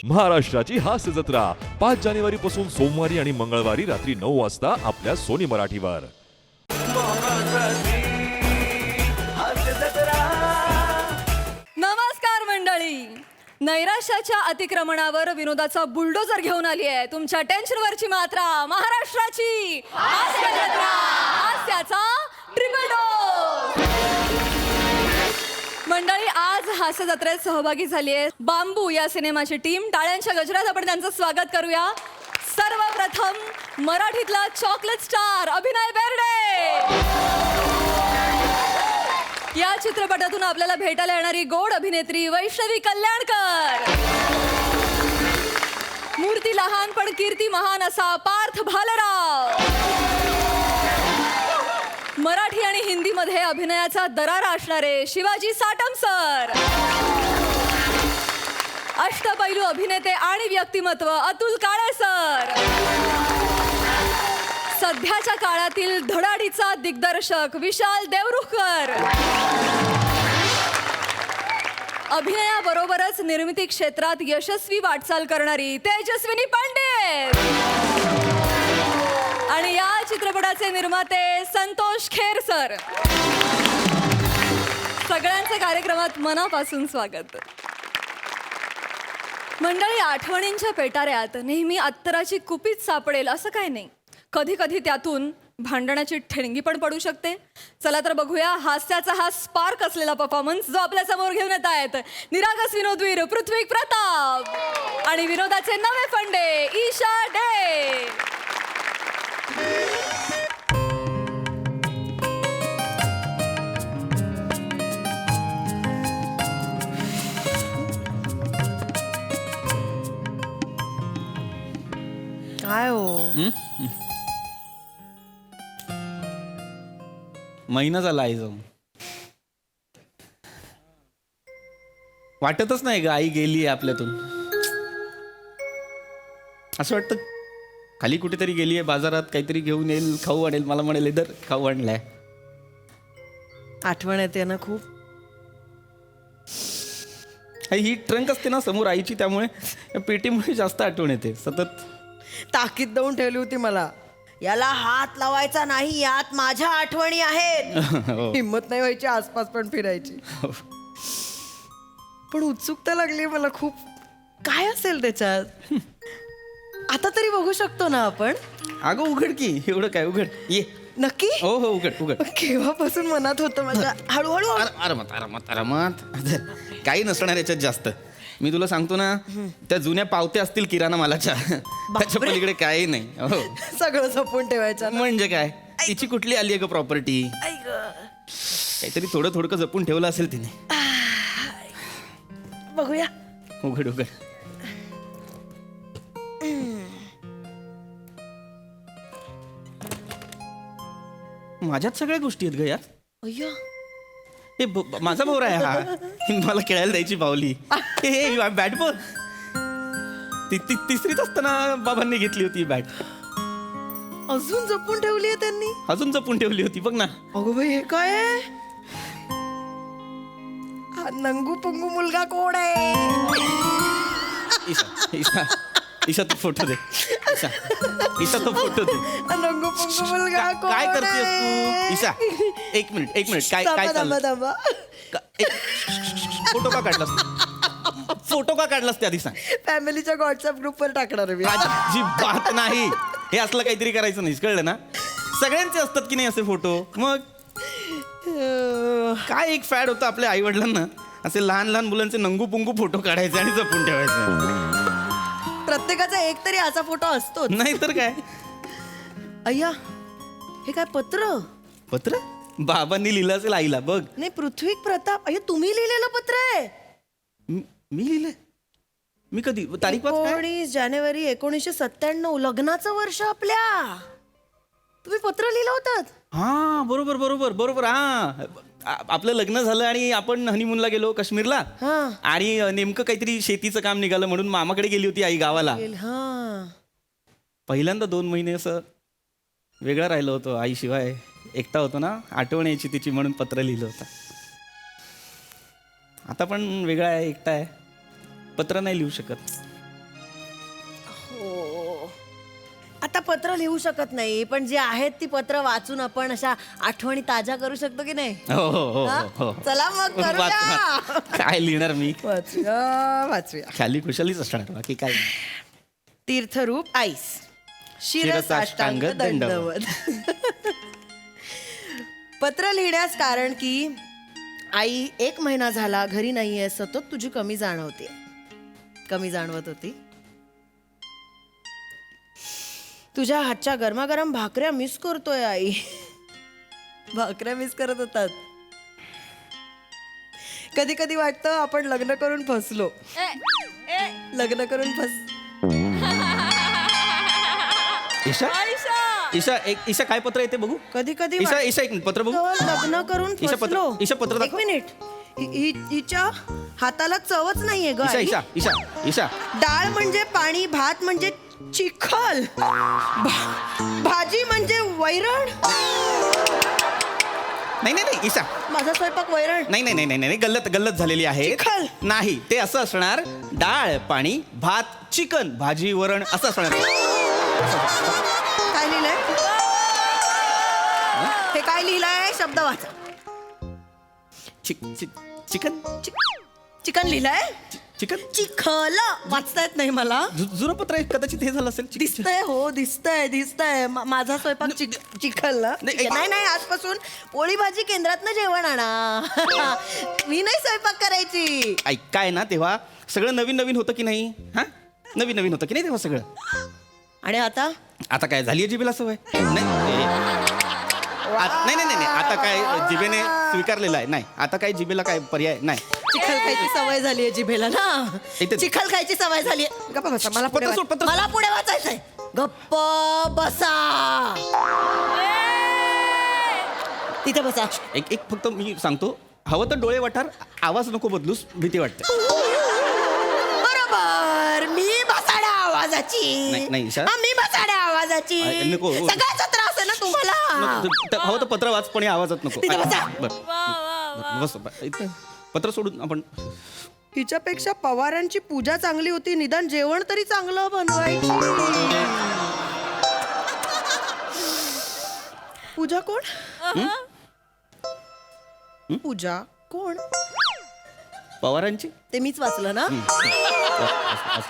महाराष्ट्राची हास्य जत्रा 5 जानेवारी पासून सोमवारी आणि मंगळवारी रात्री 9 वाजता आपल्या सोनी मराठीवर. नमस्कार मंडळी. नैराश्याच्या अतिक्रमणावर विनोदाचा बुलडोजर घेऊन आली आहे तुमच्या टेन्शनवरची मात्रा महाराष्ट्राची हास्य जत्रा. हास्याचा ट्रिपल डोस. मंडळी आज हास्य जत्रेत सहभागी झाली आहे बांबू या सिनेमाची टीम. टाळ्यांच्या गजरात आपण त्यांचं स्वागत करूया. सर्वप्रथम मराठीतला चॉकलेट स्टार अभिनय बेर्डे. या चित्रपटातून आपल्याला भेटायला येणारी गोड अभिनेत्री वैष्णवी कल्याणकर. मूर्ती लहान पण कीर्ती महान असा पार्थ भालेराव. मराठी आणि हिंदीमध्ये अभिनयाचा दरारा असणारे शिवाजी साटम सर. अष्टपैलू अभिनेते आणि व्यक्तिमत्व अतुल काळे सर. सध्याच्या काळातील धडाडीचा दिग्दर्शक विशाल देवरुखकर. अभिनयाबरोबरच निर्मिती क्षेत्रात यशस्वी वाटचाल करणारी तेजस्विनी पंडित. आणि या चित्रपटाचे निर्माते संतोष खेर सर. सगळ्यांचे कार्यक्रमात मनापासून स्वागत. मंडळी, आठवणींच्या पेटाऱ्यात नेहमी अत्तराची कुपीच सापडेल असं काय नाही. कधी कधी त्यातून भांडणाची ठिणगी पण पडू शकते. चला तर बघूया हास्याचा हा स्पार्क असलेला परफॉर्मन्स जो आपल्या समोर घेऊन येत आहेत निरागस विनोदवीर पृथ्वी प्रताप आणि विनोदाचे नवे फंडे ईशा डे. काय हो महिना झाला आई जाऊन. वाटतच नाही ग आई गेली आपल्यातून. असं वाटतं खाली कुठेतरी गेली आहे बाजारात काहीतरी घेऊन येईल खाऊ आणेल मला म्हणेल इधर खाऊ आणलाय. आठवण येते ना खूप. ही ट्रंक असते ना समोर आईची त्यामुळे या पेटीमुळे जास्त आठवण येते सतत. ताकीद देऊन ठेवली होती मला याला हात लावायचा नाही यात माझ्या आठवणी आहेत. हो. हिम्मत नाही व्हायची आसपास पण फिरायची. पण उत्सुकता लागली मला खूप. काय असेल त्याच्यात आता तरी बघू शकतो ना आपण. अगं उघड की एवढं काय उघड ये. नक्की हो हो उघड उघड. केव्हापासून मनात होतं माझ्या. हळूहळू आरामात आरामात आरामात. काही नसणार याच्यात जास्त. मी तुला सांगतो ना त्या जुन्या पावत्या असतील किराणा मालाच्या त्याच्या पलीकडे काही नाही. हो सगळं जपून ठेवायचं ना. म्हणजे काय तिची कुठली आली आहे ग प्रॉपर्टी. आई गं. काहीतरी थोडं थोडं जपून ठेवलं असेल तिने. बघूया. उघड उघड. माझ्यात सगळ्या गोष्टी आहेत ग यार. अय्या. हे माझा भोवरा आहे हा. मला खेळायला द्यायची बावली. हे बॅट बॉल तिसरीत असताना बाबांनी घेतली होती बॅट. अजून जपून ठेवली आहे त्यांनी. अजून जपून ठेवली होती बघ ना. अगो बाई हे काय आहे? हा नंगू पंगू मुलगा कोण आहे? ईशा ईशा ईशा तू फोटो दे. ईशा ईशा तो फोटो दे. हा नंगू पंगू मुलगा कोण काय करतेस आहे? तू ईशा. एक मिनिट काय काय थांबा, चाललं. थांबा. फोटो का काढलास फोटो का काढलास त्या आधी सांग. फॅमिलीच्या व्हॉट्सअप ग्रुपवर टाकणार आहे मी. अजिबात नाही. हे असलं काहीतरी करायचं नाही कळलं ना. सगळ्यांचे असतात की नाही असे फोटो. मग काय एक फॅड होतं आपल्या आई वडिलांना असे लहान लहान मुलांचे नंगू पुंगू फोटो काढायचे आणि जपून ठेवायचे. प्रत्येकाचा एक तरी असा फोटो असतो. नाही तर काय. अय्या हे काय पत्र? पत्र बाबांनी लिहिलं असेल आईला बघ. नाही पृथ्वी प्रताप. अय्या तुम्ही लिहिलेलं पत्र आहे. मी लिहिलंय. मी कधी तारीख वाच काय? 19 जानेवारी 1997 लग्नाचं वर्ष आपल्या. तुम्ही पत्र लिहिलं होतं. हा बरोबर बरोबर बरोबर. हा आपलं लग्न झालं आणि आपण हनीमूनला गेलो काश्मीरला. हा. आणि नेमकं काहीतरी शेतीचं काम निघालं म्हणून मामाकडे गेली होती आई गावाला. हा. पहिल्यांदा 2 महिने असं वेगळं राहिलं होतं आईशिवाय. एकटा होतो ना आठवण यायची तिची म्हणून पत्र लिहिलं होतं. आता पण वेगळा आहे एकटा आहे पत्र नाही लिहू शकत. आता पत्र लिहू शकत नाही, पण जे आहेत ती पत्र वाचून आपण अशा आठवणी ताज्या करू शकतो की नाही? हो हो हो हा? हो चला मग करूया. वाच. काय लिहिणार मी वाचूया. खाली खुशालीच असणार बाकी काय. तीर्थरूप आईस शिरसाष्टांग दंडवत. पत्र लिहिण्यास कारण की आई 1 महिना झाला घरी नाहीये, सतत तुझी कमी जाणवत होती. तुझ्या हातच्या गरमागरम भाकऱ्या मिस करतोय आई. भाकऱ्या मिस करत होतात. कधी कधी वाटतं आपण लग्न करून फसलो. लग्न करून ईशा ईशा ईशा काय पत्र येते बघू. कधी कधी ईशा ईशा एक पत्र बघू. लग्न करून ईशा पत्र फसलो. ईशा पत्र एक दाखव. मिनिट. हिच्या हाताला चवच नाहीये ग ईशा आई. ईशा ईशा ईशा डाळ म्हणजे पाणी, भात म्हणजे चिखल, भाजी म्हणजे वैरण. नाही नाही नाही ईशा माझा स्वयंपाक वैरण. नाही नाही नाही नाही नाही गल्लत झालेली आहे. चिखल. नाही ते असं असणार डाळ पाणी भात चिकन भाजी वरण असं असणार. काय लिहिलंय? हे काय लिहिलंय? शब्द वाचा. चिकन चिकन लिहिलंय. चिकन चिखल वाचता येत नाही मला. जुनं पत्र आहे कदाचित हे झालं असेल. दिसतंय हो दिसतंय माझा स्वयंपाक चिखल ना. नाही, नाही आजपासून पोळी भाजी केंद्रातनं जेवण आणा. मी नाही स्वयंपाक करायची. ऐक काय ना तेव्हा सगळं नवीन नवीन होतं की नाही. हा नवीन नवीन होतं की नाही तेव्हा सगळं. आणि आता काय झाली आहे जिभेला सवय. नाही नाही नाही आता काय जिभेने स्वीकारलेलं आहे. नाही आता काय जिभेला काय पर्याय नाही. चिखल खायची सवय झाली आहे जिभेला ना. इथे- चिखल खायची सवय झाली आहे. गप्पा बसा. मला पुढे पत्र सोड, पत्र सोड. मला पुढे वाचायचंय. गप्प बसा. तिथे बसा. एक फक्त मी सांगतो हवं तर डोळे वाटार आवाज नको बदलूस भीती वाटते. बरोबर. मी बसाड्या आवाजाची. नाही, ईशा. हा, मी बसाड्या आवाजाची. नको. सगळ्याचा त्रास आहे ना तुम्हाला. हवं तर पत्र वाच पण या आवाजात नको. तिथे बसा. बस इथं पत्र सोडून आपण. हिच्यापेक्षा पवारांची पूजा चांगली होती. निदान जेवण तरी चांगलं बनवायची. पूजा कोण? पूजा कोण? पवारांची ते मीच वाचलं ना.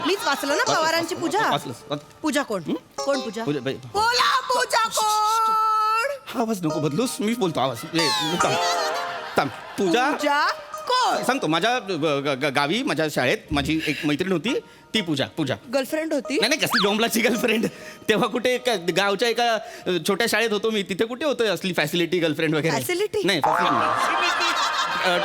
मीच वाचलं ना पवारांची पूजा. पूजा कोण? कोण पूजा? पूजा बाई. बोला पूजा कोण? आवाज नको बदलूस मी बोलतो आवाज. थांब. पूजा कोण? सांगतो माझ्या गावी माझ्या शाळेत माझी एक मैत्रीण होती ती पूजा. गर्लफ्रेंड होती. नाही कसली डोंबलाची गर्लफ्रेंड. तेव्हा कुठे गावच्या एका छोट्या शाळेत होतो मी. तिथे कुठे होतं असली फॅसिलिटी गर्लफ्रेंड वगैरे. Facility? नाही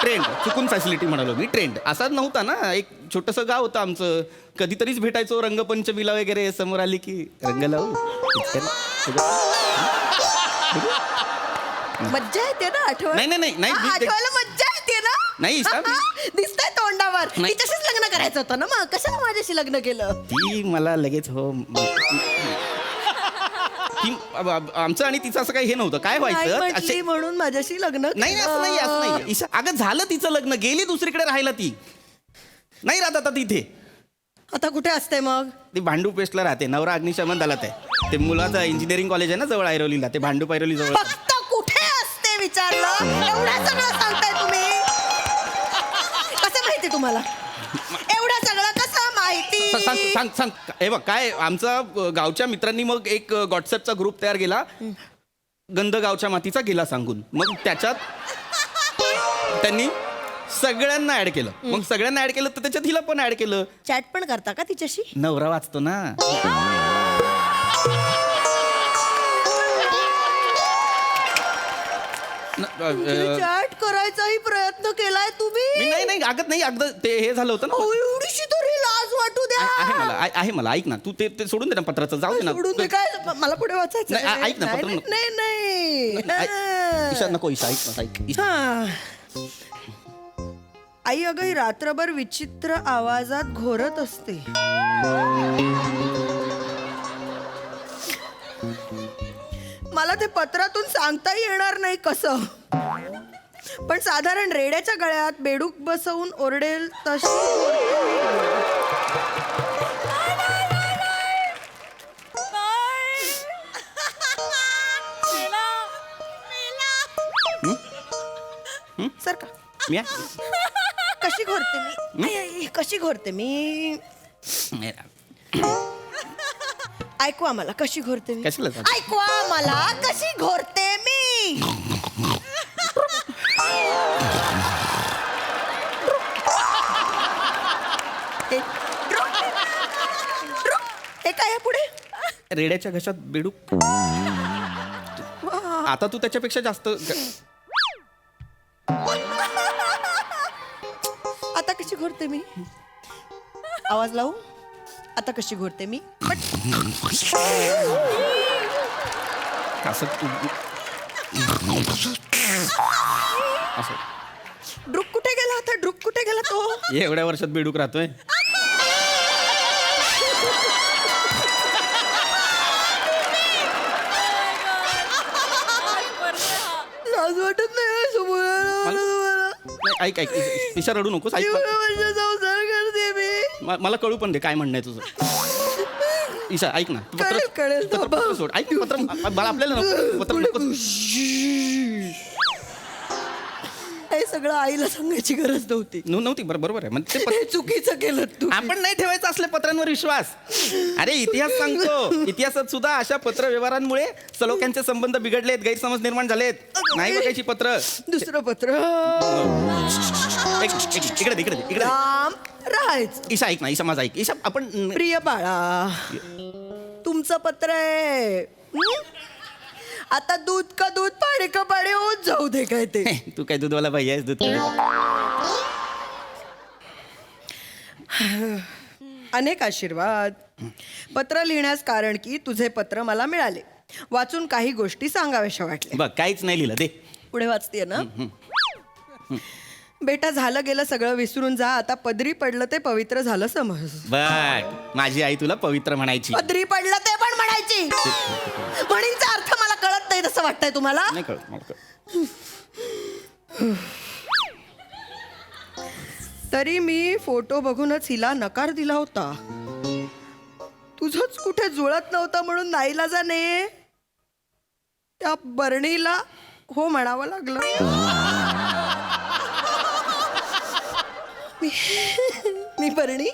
ट्रेंड चुकून फॅसिलिटी म्हणालो मी. ट्रेंड असाच नव्हता ना. एक छोटंसं गाव होतं आमचं. कधीतरीच भेटायचो रंगपंचमीला वगैरे. समोर आली की रंग लावू. मज्जा येते ना आठवण. नाही आठवायला मज्जा येते ना. नाही, ईशा, दिसतंय तोंडावर. नाही. तिच्याशीच लग्न करायचं होतं ना. मग कशाला माझ्याशी लग्न केलं? ती मला लगेच हो आमचं आणि तिचं असं काही हे नव्हतं. काय नाही व्हायचं म्हटली असे म्हणून माझ्याशी लग्न नाही असं नाही असं नाही ईशा. अगं झालं तिचं लग्न. गेली दुसरीकडे राहायला. ती नाही राहत आता तिथे. आता कुठे असते मग? ती भांडू पेस्टला राहते. नवरा अग्निशमन दलात आहे. ते मुलाचं इंजिनिअरिंग कॉलेज आहे ना जवळ ऐरोलीला. ते भांडू पैरोली जवळ. फक्त कुठे असते विचारलं. एवढं सगळं सांगताय तुम्ही. कसं माहिती तुम्हाला? एवढं सगळं कसं माहिती? सांग हे बघ काय आमचा गावच्या मित्रांनी मग एक व्हॉट्सअपचा ग्रुप तयार केला. गंध गावच्या मातीचा गेला सांगून. मग त्याच्यात त्यांनी सगळ्यांना ऍड केलं. मग सगळ्यांना ऍड केलं तर त्याच्यात हिला पण ऍड केलं. चॅट पण करता का तिच्याशी? नवरा वाचतो ना. चॅट करायचाही प्रयत्न केलाय तुम्ही? नाही अगं नाही अगदी ते हे झालं होतं ना. एवढीशी तरी लाज वाटू द्या. आहे मला ऐक ना. तू ते सोडून दे ना पत्राचं. जाऊ दे ना. सोडून दे काय? मला पुढे वाचायचं. नाही, ऐक ना, पत्र नको. नाही ईशा नको. ईशा ऐक ना ऐक. हा. आई अगं ही रात्रभर विचित्र आवाजात घोरत असते. मला ते पत्रातून सांगता येणार नाही कसं. पण साधारण रेड्याच्या गळ्यात बेडूक बसवून ओरडेल तशी मी कशी घोरते मी आई, आई, कशी घोरते मी ऐकवा मला कशी घोरते मी कशाला? ऐकवा मला कशी घोरते मी हे काय आहे पुढे रेड्याच्या घशात बेडूक. आता तू त्याच्यापेक्षा जास्त आता कशी घोरते मी आवाज लावू आता कशी घोरते मी असं असं ड्रुक कुठे गेला होता ड्रुक कुठे गेला तो एवढ्या वर्षात बेडूक राहतोय. लाज वाटत नाही नाही, ऐक ईशा रडू नकोस. ऐक संसार करते मी मला कळू पण दे काय म्हणणं आहे तुझं. ईशा ऐक ना. कळेल पत्र सोड. ऐक पत्र मला आपल्याला नको पत्र नको. हे सगळं आईला सांगायची गरज नव्हती नव्हती. बरोबर आहे म्हणजे हे चुकीचं केलं तू आपण नाही ठेवायचा असल्या पत्रांवर विश्वास. अरे इतिहास सांगतो. इतिहासात सुद्धा अशा पत्र व्यवहारांमुळे सलोख्यांचे संबंध बिघडलेत, गैरसमज निर्माण झालेत. नाही बघायची पत्र. दुसरं पत्र इकडे राम राहायचं ईशा ऐक ना. ईशा माझा ऐक. ईशा आपण प्रिय बाळा तुमचं पत्र आहे आता दूध का दूध पाणी का पाणी होत जाऊ दे काय ते तू काय दूधवाला बाई आहेस? दूध अनेक आशीर्वाद. पत्र लिहिण्यास कारण की तुझे पत्र मला मिळाले वाचून काही गोष्टी सांगाव्याशा वाटल्या. बघ काहीच नाही लिहिलं दे. पुढे वाचतेय ना. बेटा झालं गेलं सगळं विसरून जा आता पदरी पडलं ते पवित्र झालं समज. बघ माझी आई तुला पवित्र म्हणायची. पदरी पडलं ते पण म्हणायची. म्हणींचा अर्थ मला कळत नाही तसं वाटतंय तुम्हाला. नाही कळत मला कळत. तरी मी फोटो बघूनच हिला नकार दिला होता. तुझंच कुठे जुळत नव्हतं म्हणून नाईलाजाने त्या बरणीला हो म्हणावं लागलं. मी बरणी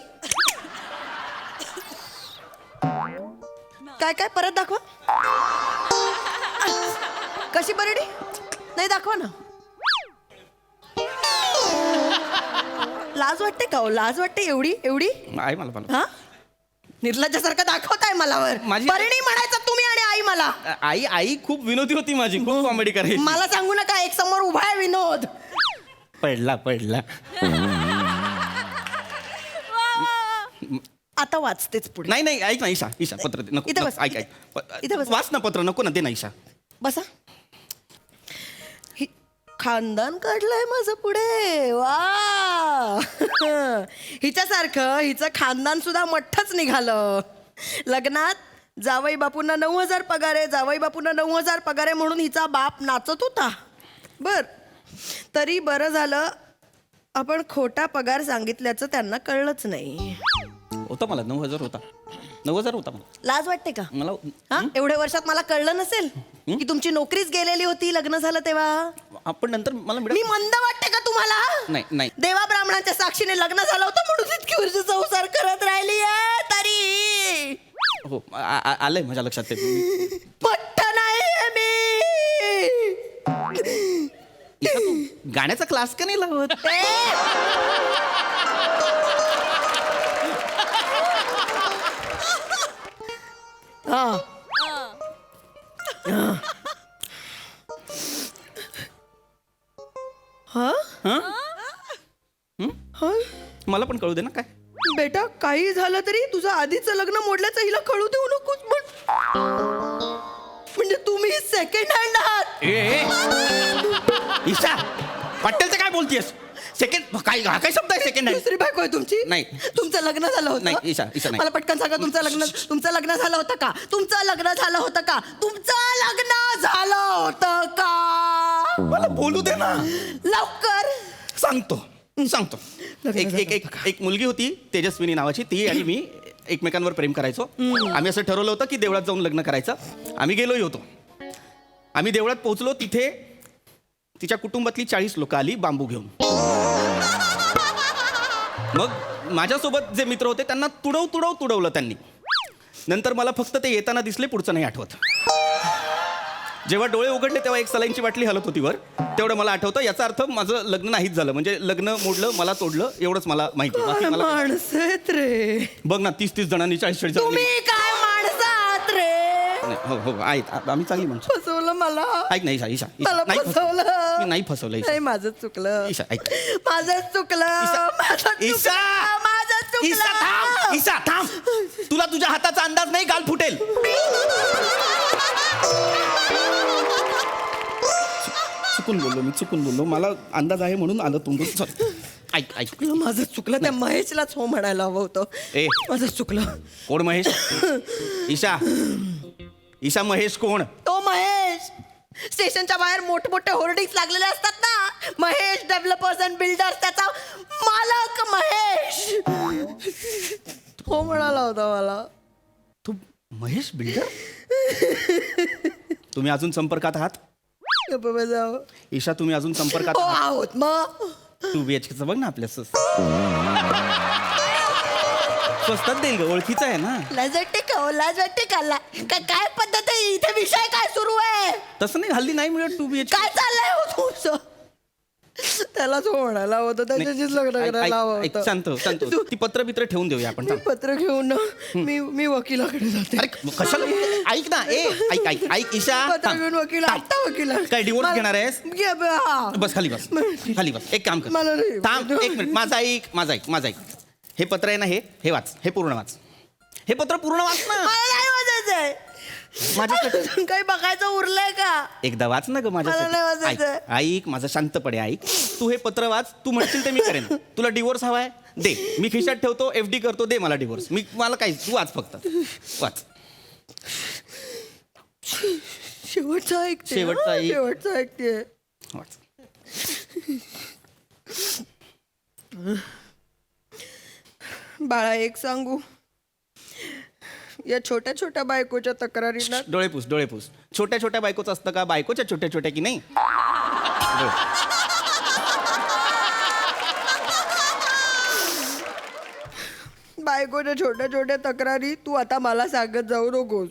काय काय परत दाखवा. कशी बरणी नाही दाखवा ना. लाज वाटते का हो? लाज वाटते एवढी एवढी आई मला हा निर्लज्जासारखं दाखवताय मला वर. माझी- बरणी म्हणायचं तुम्ही आणि आई मला. आई खूप विनोदी होती माझी. खूप कॉमेडी करायची. मला सांगू नका एक समोर उभा आहे विनोद. पडला आता वाचतेच पुढे. नाही ऐक ना ईशा पत्र दे. नको इथं बस, ऐक इथं बस. वाच ना पत्र. नको ना दे ना ईशा. बसा. खानदान काढलंय माझं पुढे वा. हिच्यासारखं हिचं खानदान सुद्धा मठ्ठच निघालं. लग्नात जावई बापूंना 9,000 पगार आहे जावई बापूंना 9,000 पगार आहे म्हणून हिचा बाप नाचत होता. बर तरी बरं झालं आपण खोटा पगार सांगितल्याचं त्यांना कळलंच नाही. होता मला 9,000 होता. 9,000 होता मला. लाज वाटते का मला हा एवढ्या वर्षात मला कळलं नसेल की तुमची नोकरीच गेलेली होती लग्न झालं तेव्हा. आपण नंतर मला मी मंद वाटते का तुम्हाला. नाही देवा ब्राह्मणांच्या साक्षीने लग्न झालं होतं म्हणून इतकी वर्ष संसार करत राहिली तरी हो आलंय माझ्या लक्षात ते. पट्ट नाही मी. ईशा, तू गाण्याचा क्लास का नाही लावत? मला पण कळू दे ना काय. बेटा काही झालं तरी तुझं आधीचं लग्न मोडल्याचं हिला कळू देऊ नकोस. म्हणजे तुम्ही सेकंड हँड आहात. ईशा वाटेल तर काय बोलतेस. सेकंड काय हा काय शब्द आहे सेकंड हँड? दुसरी बायको आहे तुमची. नाही. तुमचं लग्न झालं होतं. नाही, ईशा नाही. मला पटकन सांगा तुमचं लग्न झालं होतं का. तुमचं लग्न झालं होतं का. तुमचं लग्न झालं होतं का. मला बोलू दे ना. लवकर सांगतो एक मुलगी होती तेजस्विनी नावाची. ती आणि मी एकमेकांवर प्रेम करायचो. आम्ही असं ठरवलं होतं की देवळात जाऊन लग्न करायचं. आम्ही गेलोही होतो. आम्ही देवळात पोहोचलो. तिथे तिच्या कुटुंबातली 40 लोक आली बांबू घेऊन. मग माझ्यासोबत जे मित्र होते त्यांना तुडवलं त्यांनी. नंतर मला फक्त ते येताना दिसले, पुढचं नाही आठवत. जेव्हा डोळे उघडले तेव्हा एक सलाईनची बाटली हलत होती वर, तेवढं मला आठवतं. याचा अर्थ माझं लग्न नाहीच झालं, म्हणजे लग्न मोडलं, मला तोडलं, एवढंच मला माहिती. बाकी मला माणसं आहेत रे बघ ना, 30 जणांनी 40 जणांनी. तुम्ही काय माणसं आहात रे. हो हो आहेत, आम्ही चांगली माणसं. फसवलं मला. ऐक नाही, ईशा मला नाही फसवलं. मी नाही फसवलं ईशा. नाही, माझं चुकलं. ईशा ऐक. माझंच चुकलं. माझं ईशा! चुकलं. माझं ईशा थांब, चुकलं. ईशा थांब. तुला तुझ्या हाताचा अंदाज नाही, गाल फुटेल. चुकून बोललो. मला अंदाज आहे म्हणून आलं तोंडून. सॉरी. ऐक. चुकलं, माझं चुकलं. त्या महेशलाच हो म्हणायला हवं होतं. ए. माझं चुकलं. कोण महेश? ईशा महेश कोण? तो महेश. स्टेशनच्या बाहेर मोठमोठे होर्डिंग्स लागलेले असतात ना, महेश डेव्हलपर्स अँड बिल्डर्स, त्याचा मालक महेश. हो म्हणाला होता मला. तू महेश बिल्डर? तुम्ही अजून संपर्कात आहात? जाऊ. ईशा तुम्ही अजून संपर्कात हो आहात? आहोत. मग 2 BHKचं बघ ना आपल्या स्वस्तात देईल ग, ओळखीचं आहे ना. लाज वाटते का? काय पद्धत आहे इथे? विषय काय सुरू आहे? तसं नाही, हल्ली नाही मिळत 2 BHK. काय चाललंय हो तुमचं? त्यालाच हो म्हणायला हवं होतं, त्याच्याशीच लग्न करायला हवं होतं. शांत. ती पत्र बित्र ठेवून देऊया आपण. मी पत्र घेऊन ना मी वकिलाकडे जाते. अरे कशाला? ऐक ना, ऐक ईशा. पत्र थांब. घेऊन वकिला काय डिवोर्स घेणार आहेस? हा. बस खाली बस. एक काम कर. मला नाही. थांब 1 मिनिट. माझं ऐक. हे पत्र आहे ना, हे वाच. हे पूर्ण वाच. हे पत्र पूर्ण वाच ना. मला नाही वाचायचंय. माझ्यासाठी काही बघायचं उरलंय का? एकदा वाच ना ग मला नाही माझ्यासाठी. वाचायचं. ऐक माझं शांतपणे ऐक. तू हे पत्र वाच. तू म्हणशील ते मी करेन. तुला डिवोर्स हवाय दे, मी खिशात ठेवतो, FD करतो, दे मला डिवोर्स. मला काय, तू वाच फक्त वाच. शेवटचं ऐकते. शेवटचं ऐक. शेवटचं ऐकते. वाच. बाळा, एक सांगू, या छोट्या छोट्या बायकोच्या तक्रारीला डोळे पुस. छोट्या बायकोचं असतं का? बायकोच्या छोट्या की नाही? बायकोच्या छोट्या छोट्या तक्रारी तू आता मला सांगत जाऊ नकोस.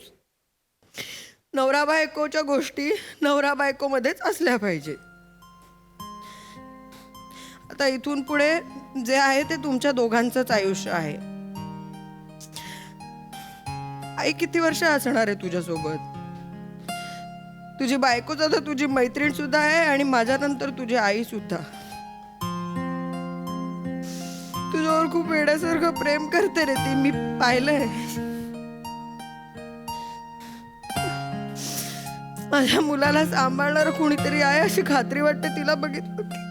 नवरा बायकोच्या गोष्टी नवरा बायकोमध्येच असल्या पाहिजे. आता इथून पुढे जे आहे ते तुमच्या दोघांचंच आयुष्य आहे. आई किती वर्ष असणार आहे तुझ्यासोबत? तुझी बायकोच आता तुझी मैत्रीण सुद्धा आहे आणि माझ्यानंतर तुझी आई सुद्धा. तुझ्यावर खूप वेड्यासारखं प्रेम करते रे ती, मी पाहिलंय. माझ्या मुलाला सांभाळणार कोणीतरी आहे अशी खात्री वाटते तिला बघितलं की.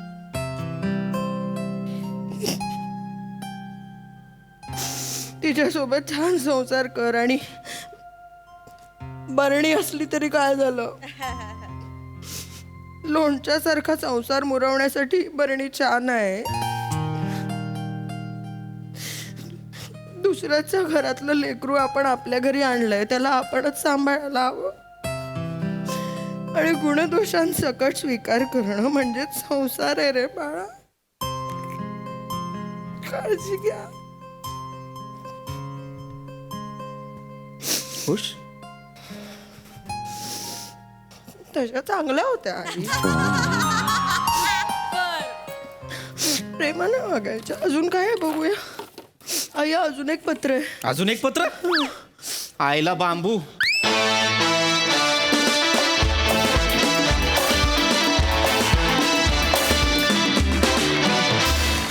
तिच्यासोबत छान संसार कर. आणि बरणी असली तरी काय झालं, लोणच्यासारखा संसार मुरवण्यासाठी बरणी छान आहे. दुसऱ्याच्या घरातलं लेकरू आपण आपल्या घरी आणलंय, त्याला आपणच सांभाळायला हवं. आणि गुणदोषांसकट स्वीकार करणं म्हणजे संसार आहे रे बाळा. काळजी घ्या. खुश? तशा चांगल्या होत्या आई. प्रेमाने वागायच्या. अजून काय आहे बघूया. आई, अजून एक पत्र आहे. अजून एक पत्र? आईला बांबू.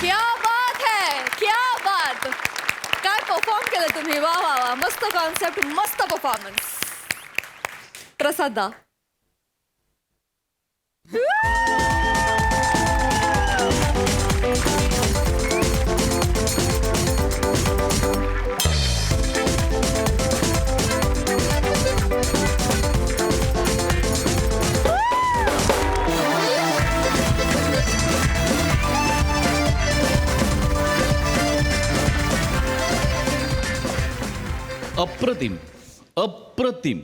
क्या बात है, क्या बात. काय परफॉर्म केलं तुम्ही. वा वा वा, मस्त कॉन्सेप्ट, मस्त परफॉर्मन्स. प्रसादा. अप्रतिम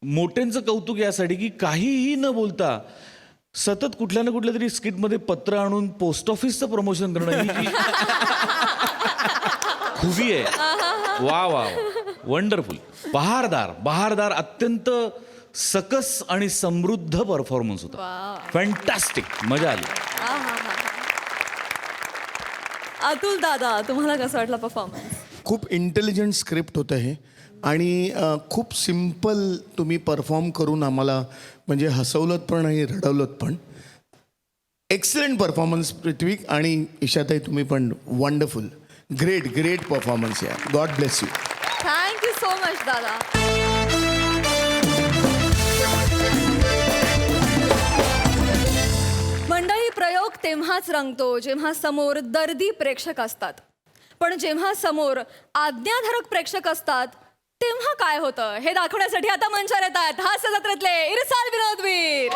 मोठ्यांचं कौतुक यासाठी की काहीही न बोलता सतत कुठल्या ना कुठल्या तरी स्किटमध्ये पत्र आणून पोस्ट ऑफिसचं प्रमोशन करणं ही जी खूबी आहे. वा वा वंडरफुल. बहारदार अत्यंत सकस आणि समृद्ध परफॉर्मन्स होता. फॅन्टॅस्टिक. मजा आली. अतुल दादा, तुम्हाला कसं वाटलं परफॉर्मन्स? खूप इंटेलिजंट स्क्रिप्ट होतं हे आणि खूप सिम्पल तुम्ही परफॉर्म करून आम्हाला म्हणजे हसवलत पण आणि रडवलत पण. एक्सलंट परफॉर्मन्स पृथ्वी आणि ईशाताई, तुम्ही पण वंडरफुल. ग्रेट परफॉर्मन्स या. God bless you. Thank you so much दादा. मंडळी, प्रयोग तेव्हाच रंगतो जेव्हा समोर दर्दी प्रेक्षक असतात. पण जेव्हा समोर आज्ञाधारक प्रेक्षक असतात तेव्हा काय होतं हे दाखवण्यासाठी आता मंचावर येत आहेत हास्य जत्रेतले इरसाल विनोदवीर.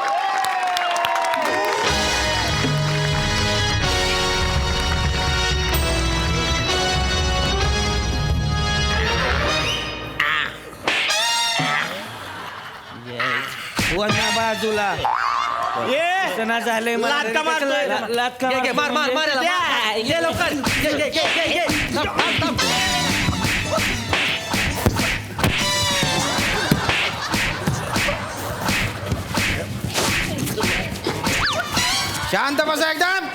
वरना बाजूला ये झाले लाथ का मारतोय? घे, घे, मार याला, मार. ये लवकर. घे. थांब. शांत बसा एकदम.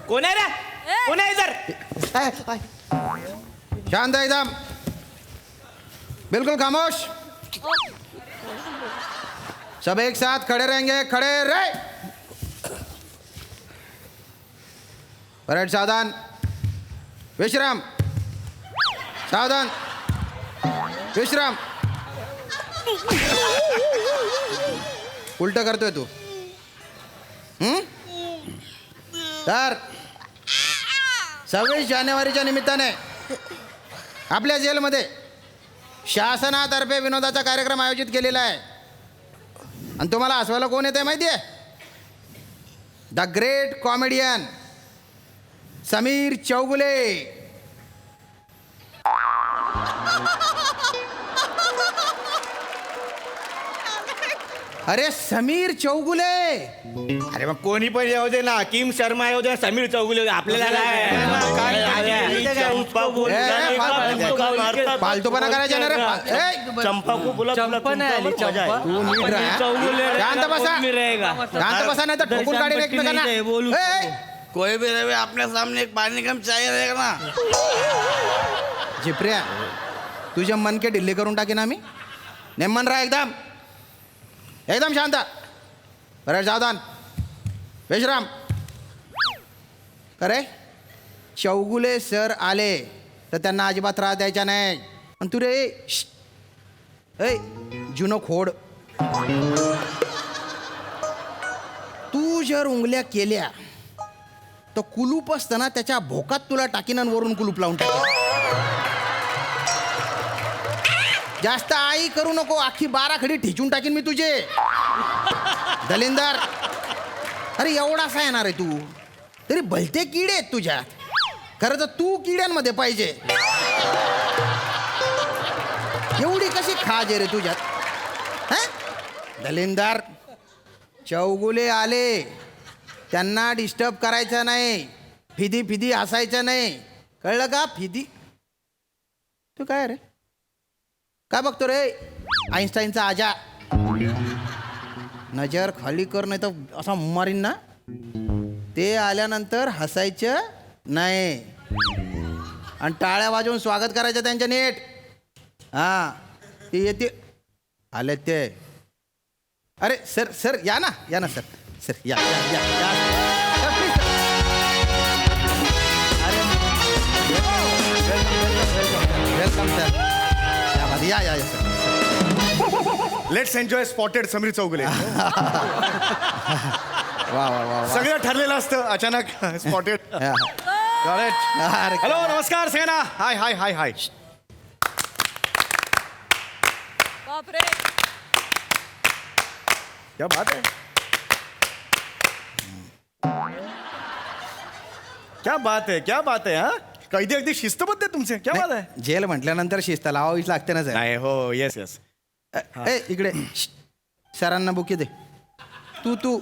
कोण आहे रे? कोण आहे इधर? शांत एकदम. बिल्कुल खामोश. सब एक साथ खड़े रहेंगे. खड़े रहे. परेड सावधान. विश्राम. सावधान. विश्राम. उलट करतोय तू. तर 26 जानेवारीच्या निमित्ताने आपल्या जेलमध्ये शासनातर्फे विनोदाचा कार्यक्रम आयोजित केलेला आहे. आणि तुम्हाला हसवायला कोण येत आहे माहिती आहे? The great comedian Sameer Chougule. अरे समीर चौगुले. अरे मग कोणी पण येऊ दे ना. किम शर्मा येऊ दे, समीर चौगुले येऊ दे. आपल्याला फालतूपणा करायचा ना रे. चंपा को बुला. तू नीट राहा. शांत बसा. शांत बसा नाही तर ठोकून काढीन एकमेकांना. कोई भी रहे अपने सामने एक पानी कम चाहिए रहेगा ना. जिप्रिया, तुझे मन के ढिल्ले करून टाकीन आम्ही. नेमन राहा एकदम शांत. बरं सावधान. विश्राम. अरे चौगुले सर आले तर त्यांना अजिबात त्रास द्यायचा नाही. आणि तू रे ए जुनो खोड, तू जर उंगल्या केल्या तर कुलूप असताना त्याच्या भोकात तुला टाकीन आणि वरून कुलूप लावून टाकीन. जास्त आई करू नको. अख्खी 12 खडी ठिचून टाकीन मी तुझे. दलिंदर, अरे एवढासा येणार आहे तू तरी भलते किडे आहेत तुझ्यात. खरं तर तू किड्यांमध्ये पाहिजे. एवढी कशी खाज आहे रे तुझ्यात? दलिंदर, चौगुले आले, त्यांना डिस्टर्ब करायचं नाही. फिदी हसायचं नाही, कळलं का? फिदी. तू काय रे काय बघतो रे? आईन्स्टाईनचा आजा. नजर खाली कर नाही तर असा मारीन ना. ते आल्यानंतर हसायचं नाही आणि टाळ्या वाजवून स्वागत करायचं त्यांच्या नीट. हां, ते येते. आले ते. अरे सर या ना सर या. Sir, please, sir. अरे वेलकम सर. या sir. Let's enjoy spotted Sameer Chougule. वा. सगळं ठरलेलं असतं, अचानक स्पॉटेड. हॅलो, नमस्कार सगळ्यांना. हाय. बापरे. क्या बात है. क्या बात है. हाँ, कैदी अगदी शिस्तबद्ध आहे तुमचे. क्या बात आहे. जेल म्हटल्यानंतर शिस्त लावावीच लागते ना सर. नाही हो. येस. ए इकडे सरांना बुके दे. तू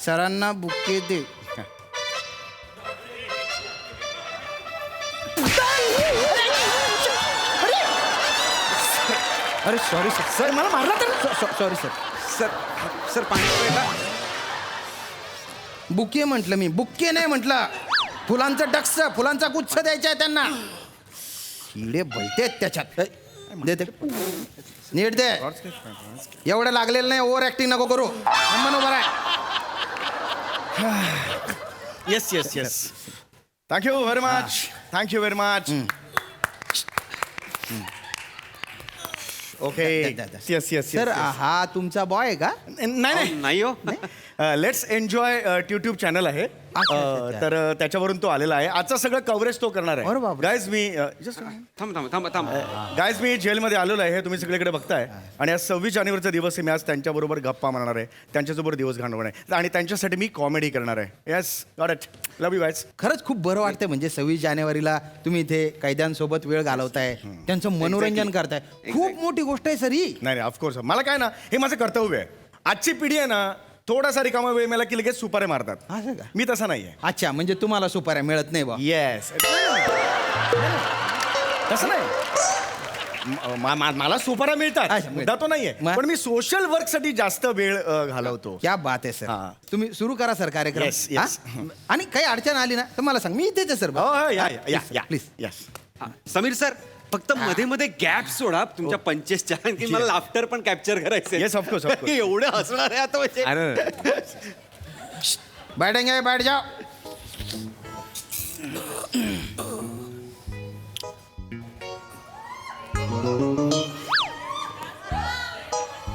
सरांना बुके दे. अरे सॉरी सर. सर मला मारला तर सॉरी सर. सर पाणी बुके म्हटलं मी, बुके नाही म्हटलं. फुलांचं डक्स, फुलांचा गुच्छ द्यायचा आहे त्यांना. किडे बलतेत त्याच्यात. दे दे नीट दे. एवढं लागलेलं नाही, ओव्हर ऍक्टिंग नको करू. बरोबर आहे. Yes yes yes thank you very much thank you very much okay yes yes sir हा तुमचा बॉय आहे का? नाही नाही हो लेट्स एन्जॉय यूट्यूब चॅनल आहे अच्छा. तर त्याच्यावरून तो आलेला आहे. आजचं सगळं कव्हरेज तो करणार अरे आहे. बापरे. गाईज मी गाईज मी जेलमध्ये आलेलो आहे, हे तुम्ही सगळीकडे बघताय. आणि आज 26 जानेवारीचा दिवस आहे. मी आज त्यांच्याबरोबर गप्पा मारणार आहे, त्यांच्यासोबत दिवस घालवणार आहे आणि त्यांच्यासाठी मी कॉमेडी करणार आहे. Yes got it. Love you guys. खरंच खूप बरं वाटतंय. म्हणजे 26 जानेवारीला तुम्ही इथे कैद्यांसोबत वेळ घालवताय, त्यांचं मनोरंजन करताय. खूप मोठी गोष्ट आहे सर ही. नाही ऑफकोर्स मला काय ना, हे माझं कर्तव्य आहे. आजची पिढी आहे ना, थोडासा रिकामा वेळ मिळाला की लगेच सुपारे मारतात. असं का? मी तसा नाहीये. अच्छा, म्हणजे तुम्हाला सुपाऱ्या मिळत नाही बा. येस तसं नाही. मला सुपाऱ्या मिळतात, अच्छा, मुद्दा तो नाहीये. मग? पण मी सोशल वर्क साठी जास्त वेळ घालवतो. क्या बात आहे सर. हा. तुम्ही सुरू करा सर कार्यक्रम. Yes, yes. हा? आणि काही अडचण आली ना तर मला सांग, मी इथेच आहे सर. हो हो या या या या प्लीज. यस समीर सर फक्त मध्ये मध्ये गॅप सोडा तुमच्या पंचेसच्या, आणखी मला लाफ्टर पण कॅप्चर करायचंय. Yes, of course, of course. एवढे हसणार आहे आता म्हणजे. बैठेंगे, बैठ जाओ.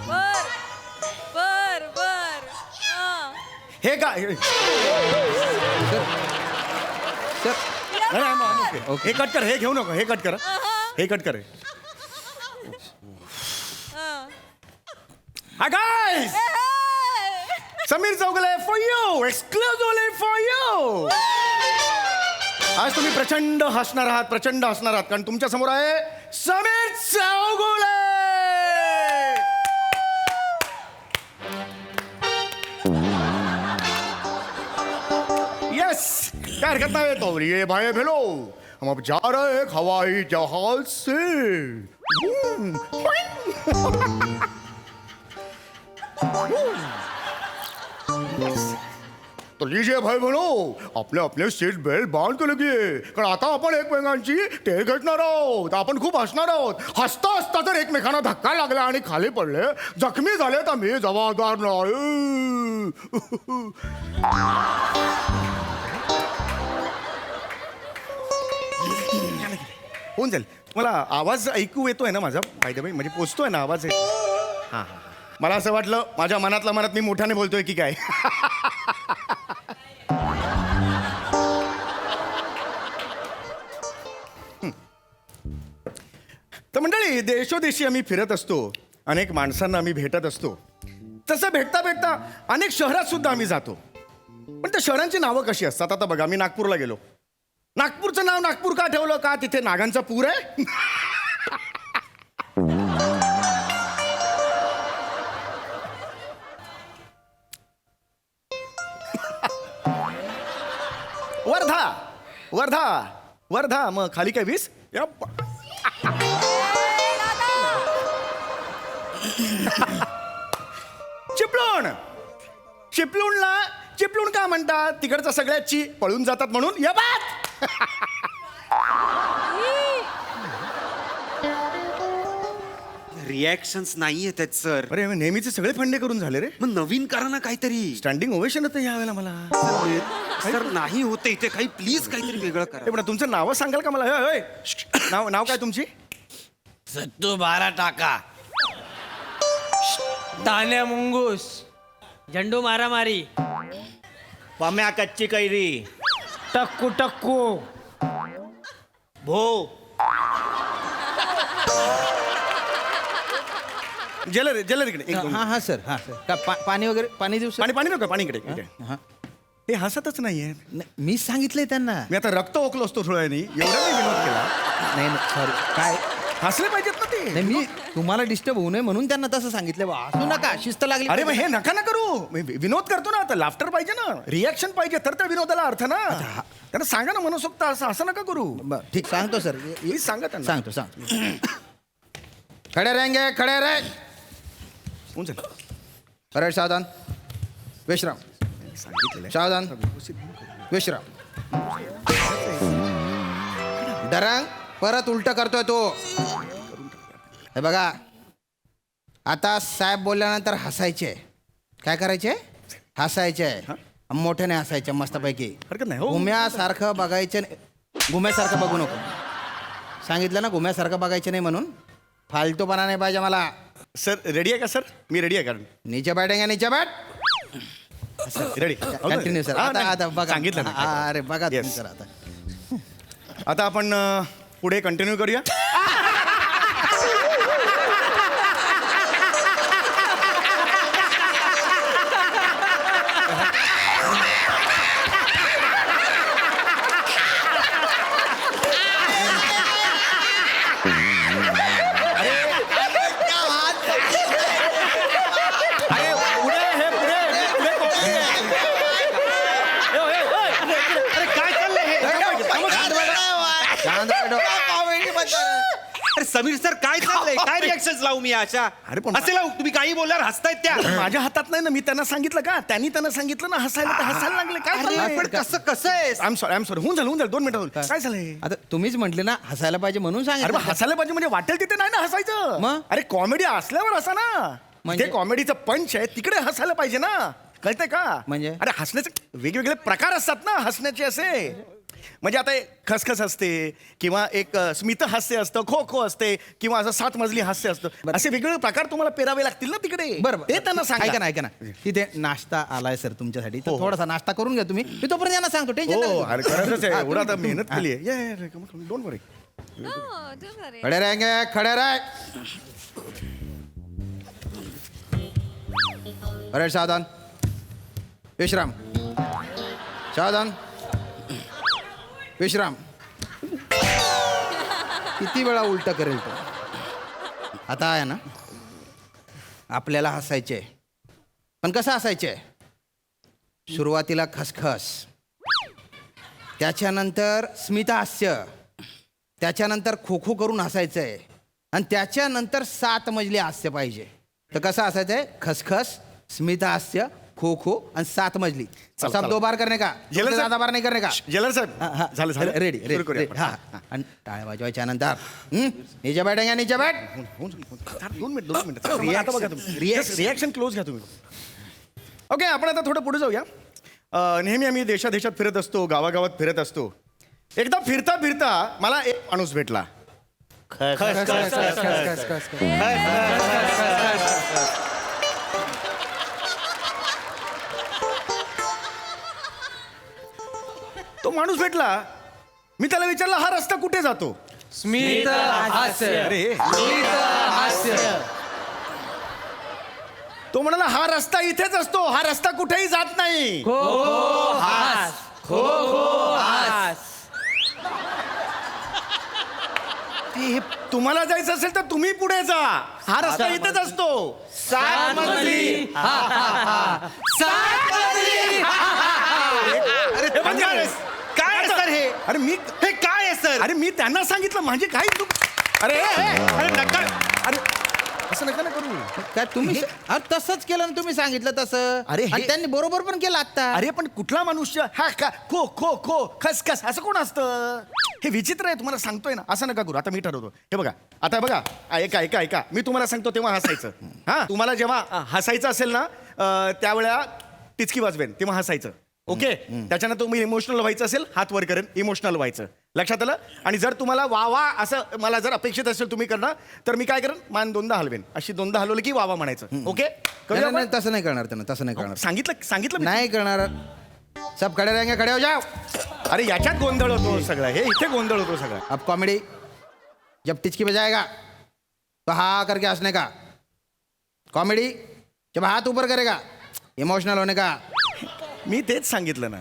बर हे का सर हे कट कर. हे घेऊ नको. हे कट कर. हे कट कर. हा guys Sameer Chougule for you, exclusively for you. आज तुम्ही प्रचंड हसणार आहात, प्रचंड हसणार आहात, कारण तुमच्या समोर आहे समीर चौगुले. यस क्या हरकत नाही. तो ये भाई भेलो, हम अब जा रहे हैं हवाई जहाज से. तो लीजिए भाई बहनो, अपने अपने सीट बेल्ट बांध के लगिए, कारण आता आपण एकमेकांची टेर घेणार आहोत. आपण खूप हसणार आहोत. हसता हसता जर एकमेकांना धक्का लागला आणि खाली पडले, जखमी झाले तर मी जबाबदार नाही. होऊन जाईल. मला आवाज ऐकू येतोय ना माझा? फायदा बाई म्हणजे पोचतोय ना आवाज? हां हां. मला असं वाटलं माझ्या मनातल्या मनात मी मोठ्याने बोलतोय की काय. तर मंडळी, देशोदेशी आम्ही फिरत असतो, अनेक माणसांना आम्ही भेटत असतो. तसं भेटता भेटता अनेक शहरात सुद्धा आम्ही जातो. पण त्या शहरांची नावं कशी असतात? आता बघा, मी नागपूरला गेलो. नागपूरचं नाव नागपूर का ठेवलं? का तिथे नागांचा पूर आहे? वर्धा वर्धा वर्धा मग खाली काय 20? चिपळूण. चिपळूणला चिपळूण का म्हणतात? तिकडच्या सगळ्याची पळून जातात म्हणून. या बात रिॲक्शन्स नाहीये त्यात सर. अरे नेहमीचे सगळे फंडे करून झाले रे. मग नवीन करा ना काहीतरी. स्टँडिंग ओवेशन होतं यावेळेला मला. सर नाही होते इथे काही, प्लीज काहीतरी वेगळं करा. हे पण तुमचं नाव सांगाल का मला? होय, होय. नाव नाव काय तुमची? सत्तू 12 टाका. तान्या मुंगूस, झंडू मारामारी, पम्या कच्ची कैरी, टक्कू टक्कू, भो. जेलर जेलर इकडे एक दोन. हा हा सर, हा सर. का पाणी वगैरे पाणी देऊ सर? पाणी पाणी नको, पाणी इकडे इकडे. हा. हे हसतच नाहीये. नाही, मी सांगितलंय त्यांना. मी आता रक्त ओकलो असतो थोड्या वेळाने. एवढा मी विनोद केला. नाही सॉरी. काय हसले पाहिजेत ना ते. नाही मी तुम्हाला डिस्टर्ब होऊ नये म्हणून त्यांना तसं सांगितलं बा असू नका शिस्त लागली अरे मग हे नका ना करू. विनोद करतो ना आता, लाफ्टर पाहिजे ना, रिॲक्शन पाहिजे तर त्या विनोदाला अर्थ ना. त्यांना सांगा ना मनसोक्त असं असं नका करू. बरं, ठीक सांगतो सर प्लीज सांगा त्यांना. सांगतो खडे रहेंगे खडे रहे होऊन जाईल. अरे सावधान विश्राम सांगितलेलं आहे. सावधान विश्राम डरंग परत उलट करतोय तो. हे बघा आता साहेब बोलल्यानंतर हसायचे. काय करायचे? हसायचे. मोठ्याने हसायचे मस्तपैकी. हरकत नाही, हो. घुम्यासारखं बघायचे घुम्यासारखं बघू नको. सांगितलं ना घुम्यासारखं बघायचं नाही म्हणून. फालतूपणा नाही पाहिजे मला. सर रेडी आहे का सर? मी रेडी आहे कारण नीचे बैठेंगे नीचे बैठ. Ready continue sir. आता बघा सांगितलं ना. अरे बघा तुम्ही Yes. सर आता आता आपण पुढे कंटिन्यू करूया. अरे समीर सर काय चाललंय? काय रिॲक्शन लावू मी अशा? अरे पण- असे लावू तुम्ही काही बोलल्यावर हसतायत त्या. माझ्या हातात नाही ना. मी त्यांना सांगितलं का? त्यांनी त्यांना सांगितलं ना हसायला, तर हसायला लागले. काय अरे, पण कसं आहे? आय एम सॉरी होऊन झालं 2 मिनिटं. काय झालंय? आता तुम्हीच म्हटले ना हसायला पाहिजे म्हणून अरे मग सांगितलं. हसायला पाहिजे म्हणजे वाटेल तिथे नाही ना हसायचं. मग? अरे कॉमेडी असल्यावर हसा ना. म्हणजे? ते कॉमेडीचं पंच आहे तिकडे हसायला पाहिजे ना. कळतंय का? म्हणजे? अरे हसण्याचे वेगवेगळे प्रकार असतात ना हसण्याचे असे. म्हणजे आता एक खसखस असते किंवा एक स्मित हास्य असतं, खो खो असते किंवा असं 7 मजली हास्य असतं. असे वेगवेगळे प्रकार तुम्हाला पेरावे लागतील ना तिकडे. बरं ते त्यांना सांगा. ऐका ना तिथे नाश्ता आलाय सर तुमच्यासाठी तर थोडासा नाश्ता करून घ्या तुम्ही. मी तोपर्यंत यांना सांगतो टेन्शन हो नका अरे घेऊ. खरंच आहे. हा, एवढं आता तुम्ही- मेहनत केली आहे. डोंट वरी. खडे रहेंगे खडे रहे. अरे सावधान विश्राम सावधान विश्राम. किती वेळा उलट करेल तो. आता आहे ना आपल्याला हसायचे पण कसं हसायचे? सुरुवातीला खसखस, त्याच्यानंतर स्मितहास्य, त्याच्यानंतर खो खो करून हसायचंय आणि त्याच्यानंतर 7 मजली हास्य पाहिजे. तर कसं हसायचंय? खसखस, स्मितहास्य, खो खो आणि 7 मजली. चल, सब चल. 2 बार करने का. जेलर साहब. ज्यादा बार नाही करने का. जेलर साहेब झालं झालं रेडी सुरू करूया रेडी. हा आणि टाळ्या वाजवायच्या नंतर नीचे बैठेंगे नीचे बैठ. आपण. 2 मिनिट आता बघा तुम्ही रिॲक्शन क्लोज घ्या तुम्ही. ओके आपण आता थोडं पुढे जाऊया. नेहमी आम्ही देशादेशात फिरत असतो, गावागावात फिरत असतो. एकदा फिरता फिरता मला एक माणूस भेटला. तो माणूस भेटला. मी त्याला विचारलं हा रस्ता कुठे जातो? स्मित हास्य. अरे हास्य. तो म्हणाला हा रस्ता इथेच असतो, हा रस्ता कुठेही जात नाही. खो खो हास. खो खो हास. हे तुम्हाला जायचं असेल तर तुम्ही पुढे जा. हा रस्ता इथेच असतो. 7 मजली. अरे हे म्हणजे काय सर हे? अरे मी हे काय आहे सर? अरे मी त्यांना सांगितलं माझी काही अरे अरे नका. अरे असं नका ना करू. काय तुम्ही तसंच केलं ना तुम्ही सांगितलं तसं. अरे हे- आणि त्यांनी बरोबर पण केलं आता. अरे पण कुठला मनुष्य हा का खो खो खो खसखस असं कोण असतं? हे विचित्र आहे. तुम्हाला सांगतोय ना असं नका करू. आता मी ठरवतो. हे बघा आता बघा ऐका मी तुम्हाला सांगतो तेव्हा हसायचं. हा तुम्हाला जेव्हा हसायचं असेल ना त्यावेळेला टिचकी वाजवेन तेव्हा हसायचं. ओके. त्याच्यानं तुम्ही इमोशनल व्हायचं असेल हात वर करेन, इमोशनल व्हायचं. लक्षात आलं? आणि जर तुम्हाला वा वा असं मला जर अपेक्षित असेल तुम्ही करणार तर मी काय करेन मान 2दा हलवेन. अशी 2दा हलवलं की वा वा म्हणायचं. ओके करूया नाही, आपण? तसं नाही करणार त्यांना तसं नाही करणार. सांगितलं मी. नाही करणार. सब खड़े रहेंगे खड़े हो जाओ. अरे याच्यात गोंधळ होतो सगळं. हे इथे गोंधळ होतो सगळं. अब कॉमेडी जब टिचकी बजाएगा तो हा करके हंसने का. कॉमेडी जब हाथ ऊपर करेगा इमोशनल होने का. मी तेच सांगितलं ना.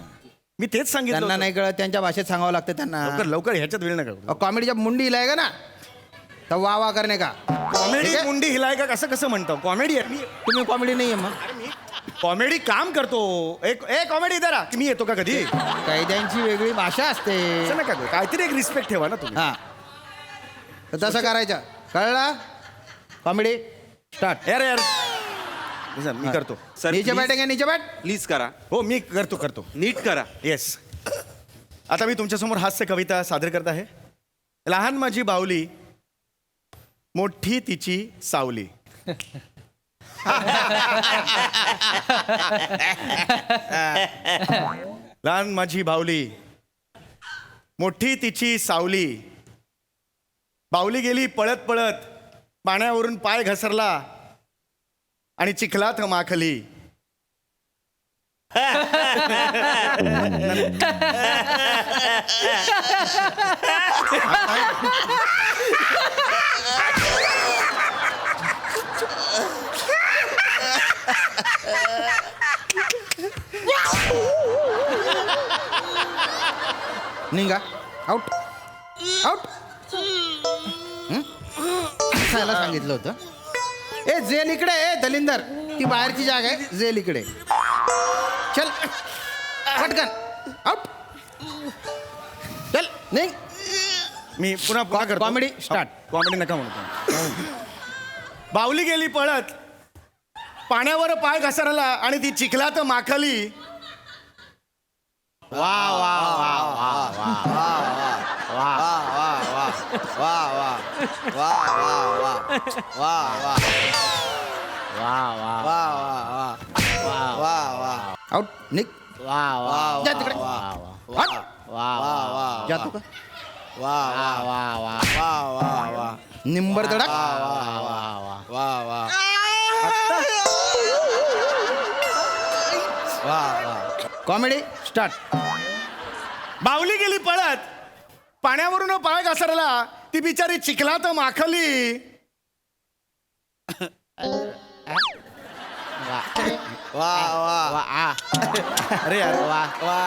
मी तेच सांगितलं त्यांना होतं. नाही कळत त्यांच्या भाषेत सांगावं लागतं त्यांना. लवकर ह्याच्यात वेळ नका. और कॉमेडी जब मुंडी हिलाएगा ना तर वा वा करणे का कॉमेडी ठीक आहे? मुंडी हिलाय का कसं कसं म्हणतो कॉमेडी आहे मी तुम्ही कॉमेडी नाही आहे मग कॉमेडी काम करतो एक कॉमेडी जरा मी येतो का कधी कैद्यांची वेगळी भाषा असते असं नका करू. काहीतरी एक रिस्पेक्ट ठेवा ना तुम्ही हा तर तसं करायचं कळला कॉमेडी स्टार्ट यार यार मी करतो सर नीचे बैठेंगे नीचे बैठ प्लीज करा हो मी करतो नीट करा येस आता मी तुमच्यासमोर हास्य कविता सादर करत आहे लहान माझी बावली मोठी तिची सावली लहान माझी बावली मोठी तिची सावली बावली गेली पळत पळत पाण्यावरून पाय घसरला आणि चिखलात माखली निघा आउट आउट खायला सांगितलं होतं ए जेल इकडे ए दलिंदर ती बाहेरची जागा आहे जेल इकडे चल पटकन आउट चल निघ मी पुन्हा करतो Comedy start. कॉमेडी नका म्हणतो बावली गेली पळत पाण्यावर पाय घसरला आणि ती चिखलात माखली वा वा वा वा वा वा वा वा वा वा वा वा वा वा वा वा वा वा वा आउट निक वा वा जा तिकडे वा वा वा वा जा तू का वा वा वा वा वा वा वा निंबर धडक वा वा वा वा वा वा कॉमेडी स्टार्ट बावली गेली पळत पाण्यावरून पाय घसरला ती बिचारी चिखलात माखली वा वा वा अरे यार वा वा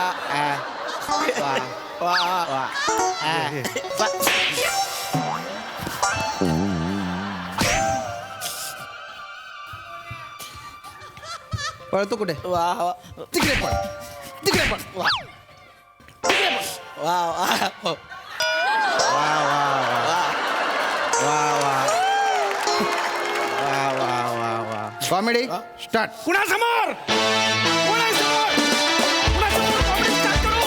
वा वा पळतो कुठे वा वा तिकडे पळ तिकडे पळ वा वा वा वा वा वा वा वा वा वा वा कॉमेडी स्टार्ट कुणासमोर कुणासमोर कुणासमोर comedy start करू?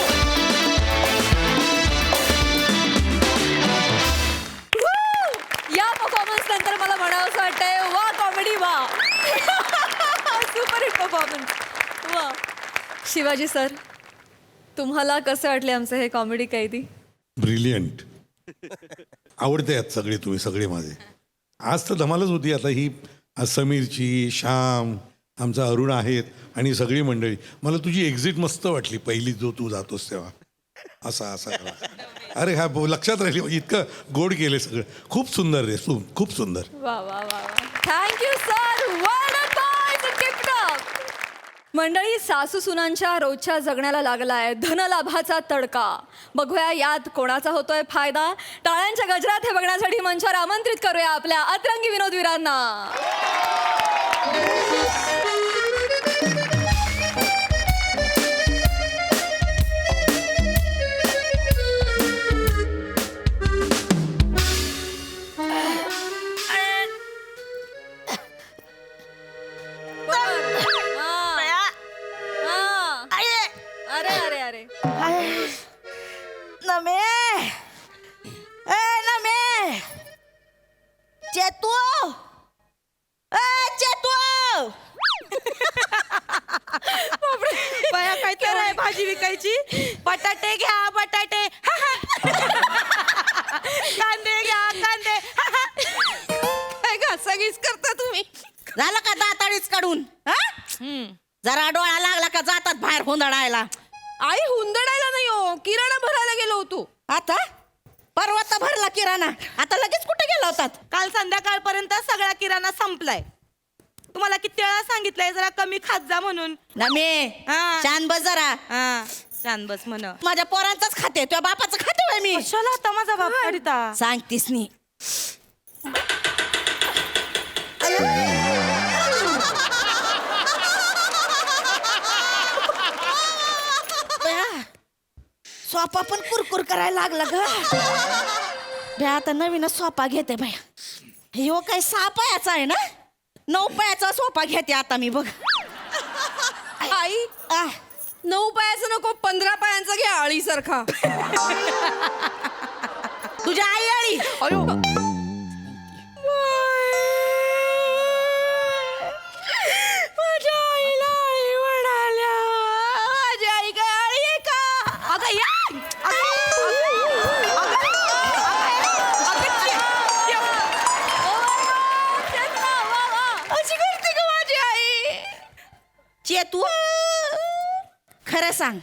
या परफॉर्मन्स नंतर मला म्हणावंसं वाटतंय वा कॉमेडी वा सुपर हिट परफॉर्मन्स वा शिवाजी सर तुम्हाला कसं वाटले आमचं हे कॉमेडी कैदी ब्रिलियंट आवडते आहेत सगळे तुम्ही सगळे माझे आज तर धमालच होती आता ही आज समीरची श्याम आमचा अरुण आहेत आणि सगळी मंडळी मला तुझी एक्झिट मस्त वाटली पहिली जो तू जातोस तेव्हा असा असा अरे हा लक्षात राहिली इतकं गोड केले सगळं खूप सुंदर रे खूप सुंदर वा वा वा थँक्यू सर मंडळी सासू सुनांच्या रोजच्या जगण्याला लागलाय धनलाभाचा तडका बघूया यात कोणाचा होतोय फायदा टाळ्यांच्या गजरात हे बघण्यासाठी मंचावर आमंत्रित करूया आपल्या अतरंगी विनोदवीरांना अरे अरे अरे नमे ए नमे चेतू ए चेतू बया काय कराय भाजी विकायची बटाटे घ्या बटाटे कांदे घ्या कांदे काय ग सगळीच करता तुम्ही झालं का दाताळीच काढून जरा डोळा लागला का जातात बाहेर हुंदडायला आई हुंदडायला नाही हो किराणा भरायला गेलो होतो आता परवा तर भरला किराणा आता लगेच कुठे गेला होतात काल संध्याकाळपर्यंत सगळा किराणा संपलाय तुम्हाला किती वेळा सांगितलंय जरा कमी खात जा म्हणून नमे हा. छान बस जरा हा छान बस म्हण माझ्या पोरांचाच खाते तुझ्या बापाचं खाते होय मी कशाला आता माझा बाप काढता सांगतीस नी सोपा पण कुरकुर करायला लागला ग बया आता नवीनच सोपा घेते बाया ह्यो काय 6 पायाचा आहे ना 9 पायाचा सोपा घेते आता मी बघ आई 9 पायाचा नको 15 पायांचा घ्या आळीसारखा. तुझ्या आई आली अयो माझ्या आईला आई म्हणाल्या माझी आई काय आळी आहे का अगं या अशी करते का माझी आई चेतू खरं सांग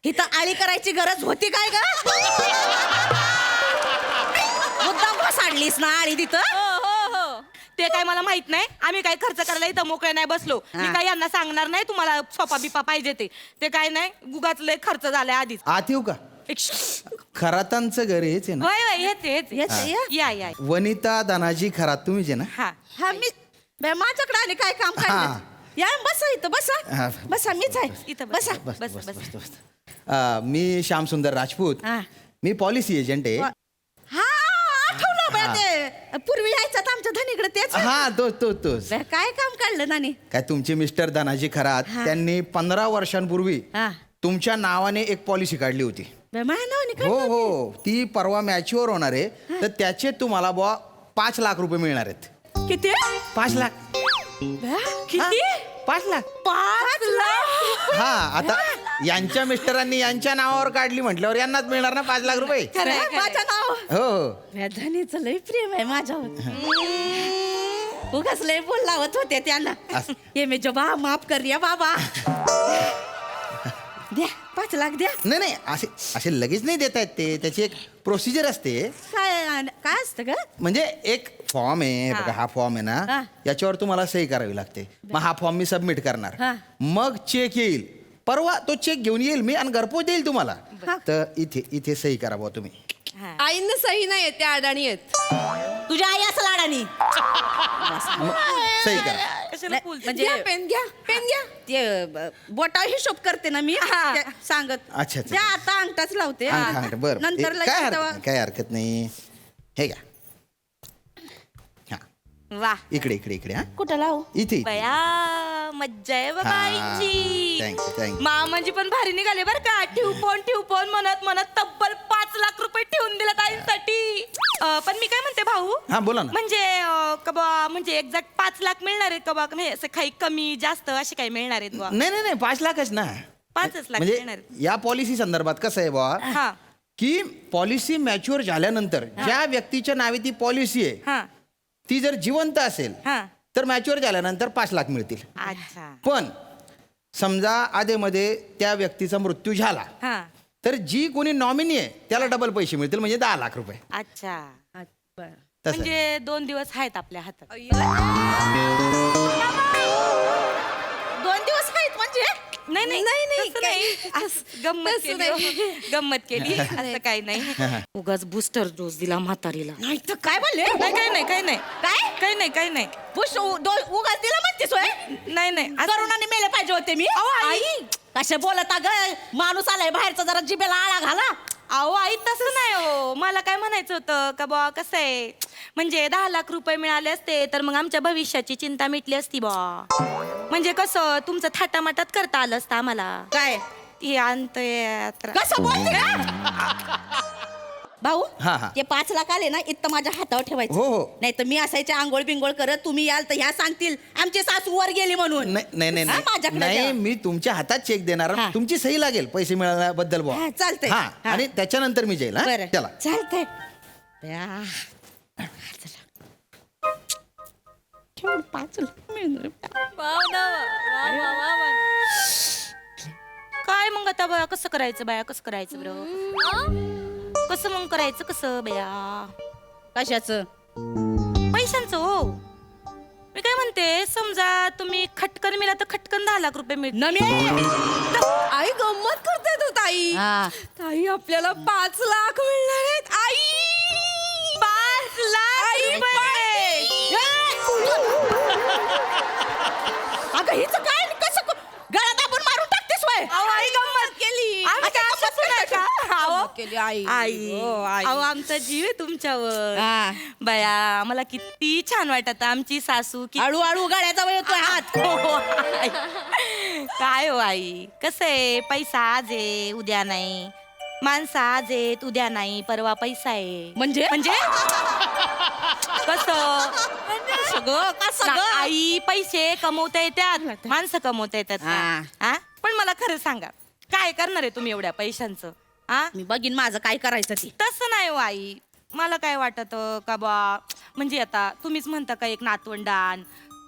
इथं आळी करायची गरज होती काय ग मुद्दाम घोसाडलीस ना आळी तिथं ते काय मला माहित नाही आम्ही काय खर्च करायला इथं मोकळे नाही बसलो मी काय यांना सांगणार नाही तुम्हाला सोपा बिपा पाहिजे ते काय नाही गुगाच लय खर्च झालाय आधीच. आत येऊ का खरातांचं घर हेच आहे ना वय वय हेच या या वनिता दानाजी खरात तुम्हीच आहे ना हा हा मी माझ्याकडे आणि काय काम हा. काय या बसा इथं बसा हा. बसा मीच आहे इथं बसा बस बस बस बस बस मी श्यामसुंदर राजपूत हा. मी पॉलिसी एजंट आहे हा आठवलं बया ते पूर्वी यायचं आमच्या धनीकडे तेच हा तोच बया, काय काम काढलं नानी काय तुमचे मिस्टर दानाजी खरात त्यांनी 15 वर्षांपूर्वी हा तुमच्या नावाने एक पॉलिसी काढली होती. बया, माझ्या नावाने हो काढलं हो ती परवा मॅच्युअर होणार आहे तर त्याचे तुम्हाला बुवा 5 लाख रुपये मिळणार आहेत. किती 5 लाख बया, किती 5 लाख 5 लाख हा आता यांच्या मिस्टरांनी यांच्या नावावर काढली म्हटल्यावर यांनाच मिळणार ना 5 लाख रुपये. खरं माझं नाव हो हो बया, धनीचं लय प्रेम आहे माझ्यावर उगाच लय बोल लावत होते त्यांना असं. ये मे जबा माफ कर रिया बाबा द्या 5 लाख द्या नाही नाही असे लगेच नाही देता येत ते त्याची एक प्रोसिजर असते. काय असतं ग म्हणजे एक फॉर्म आहे बघा हा फॉर्म आहे हा. ना याच्यावर तुम्हाला सही करावी लागते मग हा फॉर्म मी सबमिट करणार हा. मग चेक येईल परवा तो चेक घेऊन येईल मी आणि घरपोच देईल तुम्हाला तर इथे सही करा बुवा तुम्ही. आईंना सही नाही येते अडाणी आहेत. तुझ्या आई असं लाडानी मग सही करा. म्हणजे पेन घ्या ते बोटा हिशोब करते ना मी ते सांगत अच्छा, अच्छा. त्या आता अंगठाच लावते बरं नंतर लगेच काय तेव्हा- काय हरकत नाही हे घ्या वा इकडे हा कुठं लावू इथे बया मज्जा आहे बाबा आईची थँक्यू मामांजी पण भारी निघाले बर का ठेवपोन म्हणत तब्बल 5 लाख रुपये ठेवून दिलेत आईंसाठी. पण मी काय म्हणते भाऊ हा बोला ना. म्हणजे कबा म्हणजे एक्झॅक्ट 5 लाख मिळणार आहेत का बा म्हणजे असं काही कमी जास्त असे काही मिळणार आहेत बा नाही 5 लाखच ना 5 लाख म्हणजे मिळणार आहेत. या पॉलिसी संदर्भात कसं आहे बुवा हा की पॉलिसी मॅच्युअर झाल्यानंतर ज्या व्यक्तीच्या नावे ती पॉलिसी आहे हा ती जर जिवंत असेल हा तर मॅच्युअर झाल्यानंतर 5 लाख मिळतील. अच्छा पण समजा आधेमध्ये त्या व्यक्तीचा मृत्यू झाला हा तर जी कोणी नॉमिनी आहे त्याला डबल पैसे मिळतील म्हणजे 10 लाख रुपये अच्छा तसं. म्हणजे 2 दिवस आहेत आपल्या हातात. 2 दिवस आहेत म्हणजे नाही तसं नाही. असं गंमत केली असं काही नाही उगाच बूस्टर डोस दिला म्हातारीला. नाही तर काय बोलले काही नाही बुश उगाच दिला म्हणतेस होय नाही करोनाने मेले पाहिजे होते मी आई कसे बोलत ग माणूस आलाय बाहेरचा जरा जिभेला आळा घाला. अहो आई तसं नाही हो मला काय म्हणायचं होतं का बा कसं आहे म्हणजे 10 लाख रुपये मिळाले असते तर मग आमच्या भविष्याची चिंता मिटली असती बा म्हणजे कसं तुमचं थाटामाटात करता आलं असतं आम्हाला. काय हे अंतयात्रा कसं बोलते भाऊ हा, हा. ते 5 लाख आले ना इथं माझ्या हातावर ठेवायचं हो, हो. नाही तर मी असायचे आंघोळ बिंगोळ करत तुम्ही याल तर ह्या सांगतील आमची सासू वर गेली म्हणून नाही हा, माझ्याकडे नाही द्या. मी तुमच्या हातात चेक देणार हा. तुमची सही लागेल पैसे मिळाल्याबद्दल बुवा हा, चालतंय. हा हा. आणि त्याच्यानंतर मी जाईल हा? बरं चला चालतंय केवढं 5 लाख मिळणार. काय मग आता बया कसं करायचं बरं कसं मग करायचं कसं बया कशाचं पैशांचं हो मी काय म्हणते समजा तुम्ही खटकन मिळाला तर खटकन 10 लाख रुपये मिळतील. आई गंमत करते तू ताई. हा. ताई आपल्याला 5 लाख मिळणार आहेत. आई 5 लाख रुपये. अगं हिचं काय कसं गळा दाबून मारून टाकतेस वय अहो, आई गंमत केली. आम्ही काय केली आई आई हो, आई. अहो आमचा जीव आहे तुमच्यावर हा. बया मला किती छान वाटत आमची सासू हळूहळू गाड्याचा वेळ येतोय हात आई. काय हो आई कसं आहे पैसा आज आहे उद्या नाही माणसं आज आहेत उद्या नाही परवा पैसा आहे म्हणजे? म्हणजे कसं सगळं का सगळं आई पैसे कमवता येतात माणसं कमवता येतात हा. हा? पण मला खरं सांगा काय करणार आहे तुम्ही एवढ्या पैशांचं हा मी बघीन माझं काय करायचं ती तसं नाही हो आई मला काय वाटत का बा म्हणजे आता तुम्हीच म्हणता का एक नातवंड आण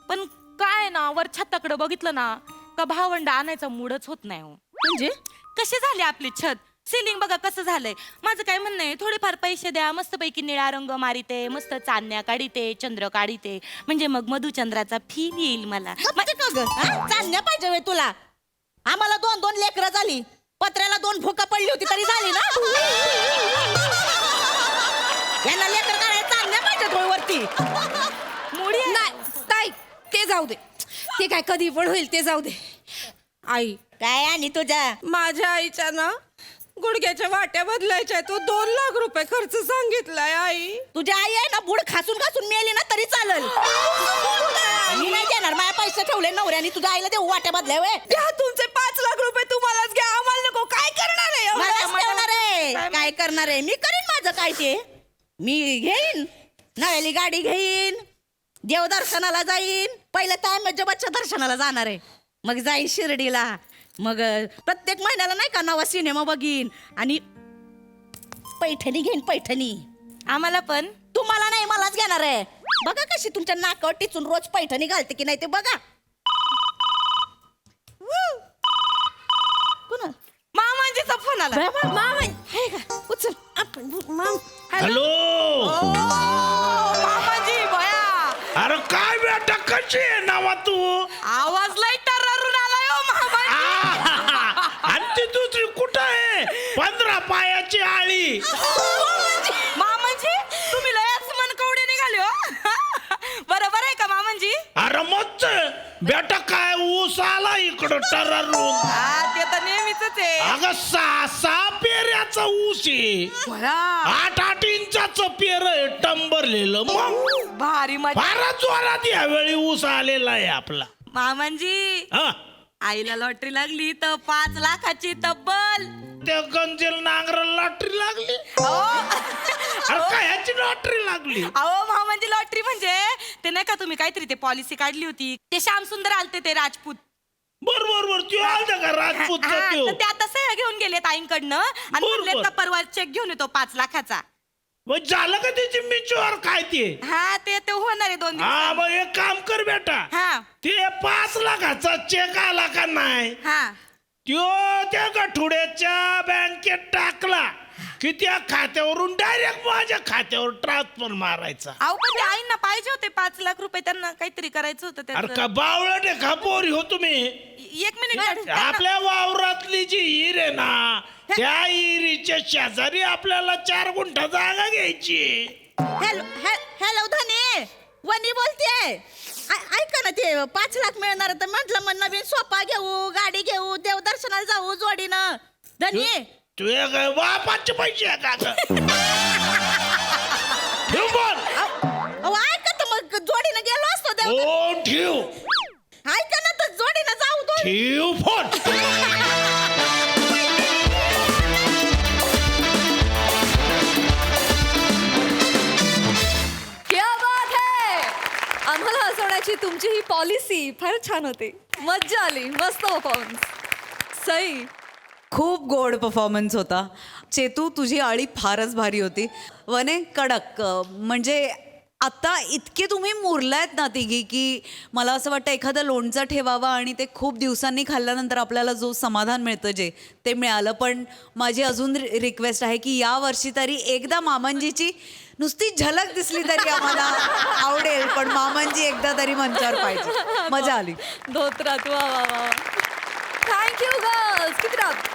पण काय ना वर छताकडे बघितलं ना का भावंड आणायचा मूडच होत नाही हो म्हणजे कसे झाले आपले छत सिलिंग बघा कसं झालंय माझं काय म्हणणं आहे थोडेफार पैसे द्या मस्तपैकी निळा रंग मारिते मस्त चांदण्या काढीते चंद्र काढीते म्हणजे मग मधुचंद्राचा फील येईल मला गप्पे का ग चालण्या पाहिजे वे तुला आम्हाला 2 लेकरं झाली पत्र्याला 2 भुका पडली होती तरी झाली ना यांना लेकर काढायला चालण्या पाहिजे डोळवरती मुडी आहे. नाही ताई ते जाऊ दे ते काय कधी पण होईल ते जाऊ दे आई काय आणि तुझ्या माझ्या आईच्या ना गुडघ्याच्या वाट्या बदलायच्या तू 2 लाख रुपये खर्च सांगितलाय आई तुझी आई आहे ना बुड खासून खासून मेली ना तरी चालेल मी नाही देणार माझ्या पैसे ठेवले नवऱ्याने तुझ्या आईला देऊ वाट्या बदल्या वे द्या तुमचे 5 लाख रुपये तुम्हालाच घ्या आम्हाला नको काय करणार आहे मलाच ठेवणार आहे काय करणार आहे मी करीन माझं काय ते मी घेईन नव्याली गाडी घेईन देवदर्शनाला जाईन पहिलं तर बच्चा दर्शनाला जाणार आहे मग जाईन शिर्डीला मग प्रत्येक महिन्याला नाही का नवा सिनेमा बघीन आणि पैठणी घेईन पैठणी आम्हाला पण तुम्हाला नाही मलाच घेणार आहे बघा कशी तुमच्या नाकावर टिचून रोज पैठणी घालते की नाही ते बघा कोण मामांजीचा फोन आला हे का उचल हॅलो मामाजी बया अरे काय बेटा कशी आहे नावा तू आवाज लय टर्रारून आलाय हो मामाजी आणि ती दुसरी कुठं आहे 15 पायाची आळी मामाजी तुम्ही लयच मनकवडे निघाले हो बरोबर आहे का मामाजी अरे मस्त बेटा काय ऊस आला इकडं टरारून हा ते तर नेहमीच आहे अगं 6 पेऱ्याचा ऊस आहे 8 इंचाचं पेर आहे टंबरलेलं मग भारी मजा फारच जोरात यावेळी ऊस आलेला आहे आपला मामांजी हा आईला लॉटरी लागली तर 5 लाखाची तब्बल त्या गंजेल नांगर लॉटरी लागली अरे काय ह्याची लॉटरी लागली अहो मामांजी लॉटरी म्हणजे ते नाही का तुम्ही काहीतरी ते पॉलिसी काढली होती ते श्याम सुंदर आलते ते राजपूत बरोबर तू आलता का राजपूत हा, तर ते आता सह्या घेऊन गेले ताईंकडनं आणि म्हणले का परवा चेक घेऊन येतो 5 लाखाचा मग झालं का त्याची मिचवर काय ते हा ते होणार आहे 2 दिवस हा मग एक काम कर बेटा हा ते 5 लाखाचा चेक आला का नाही हा त्यो त्या गठुड्याच्या बँकेत टाकला की त्या खात्यावरून डायरेक्ट माझ्या खात्यावर ट्रान्सफर मारायचा अहो पण ते आईंना पाहिजे होते 5 लाख रुपये त्यांना काहीतरी करायचं होतं अरे त्याचं का बावळट आहे का पोरी हो तुम्ही 1 मिनिट आपल्या वावरातली जी हिर आहे ना त्या हिरीच्या शेजारी आपल्याला 4 गुंठा जागा घ्यायची हॅलो धनी वनी बोलते ऐका ना ते 5 लाख मिळणार तर म्हटलं मग नवीन सोफा घेऊ गाडी घेऊ देवदर्शनाला जाऊ जोडीनं धनी तू काय बापाचे पैसे आहे का गं? ठेव बोल अहो ऐका तर मग जोडीनं गेलो असतो देव हो ठेव ऐका ना तर जोडीनं जाऊ तो ठेव फोन क्या बात है आम्हाला हसवण्याची तुमची ही पॉलिसी फार छान होती मज्जा आली मस्त परफॉर्मन्स सई खूप गोड परफॉर्मन्स होता चेतू तुझी आळी फारच भारी होती वने कडक म्हणजे आता इतके तुम्ही मुरलायत ना तिघी की मला असं वाटतं एखादं लोणचं ठेवावं आणि ते खूप दिवसांनी खाल्ल्यानंतर आपल्याला जो समाधान मिळतं जे ते मिळालं पण माझी अजून रिक्वेस्ट आहे की या वर्षी तरी एकदा मामांजीची नुसती झलक दिसली तरी आम्हाला आवडेल पण मामांजी एकदा तरी मंचावर पाहिजे मजा आली धोत्रात वा वा वा थँक्यू गर्ल्स किती रात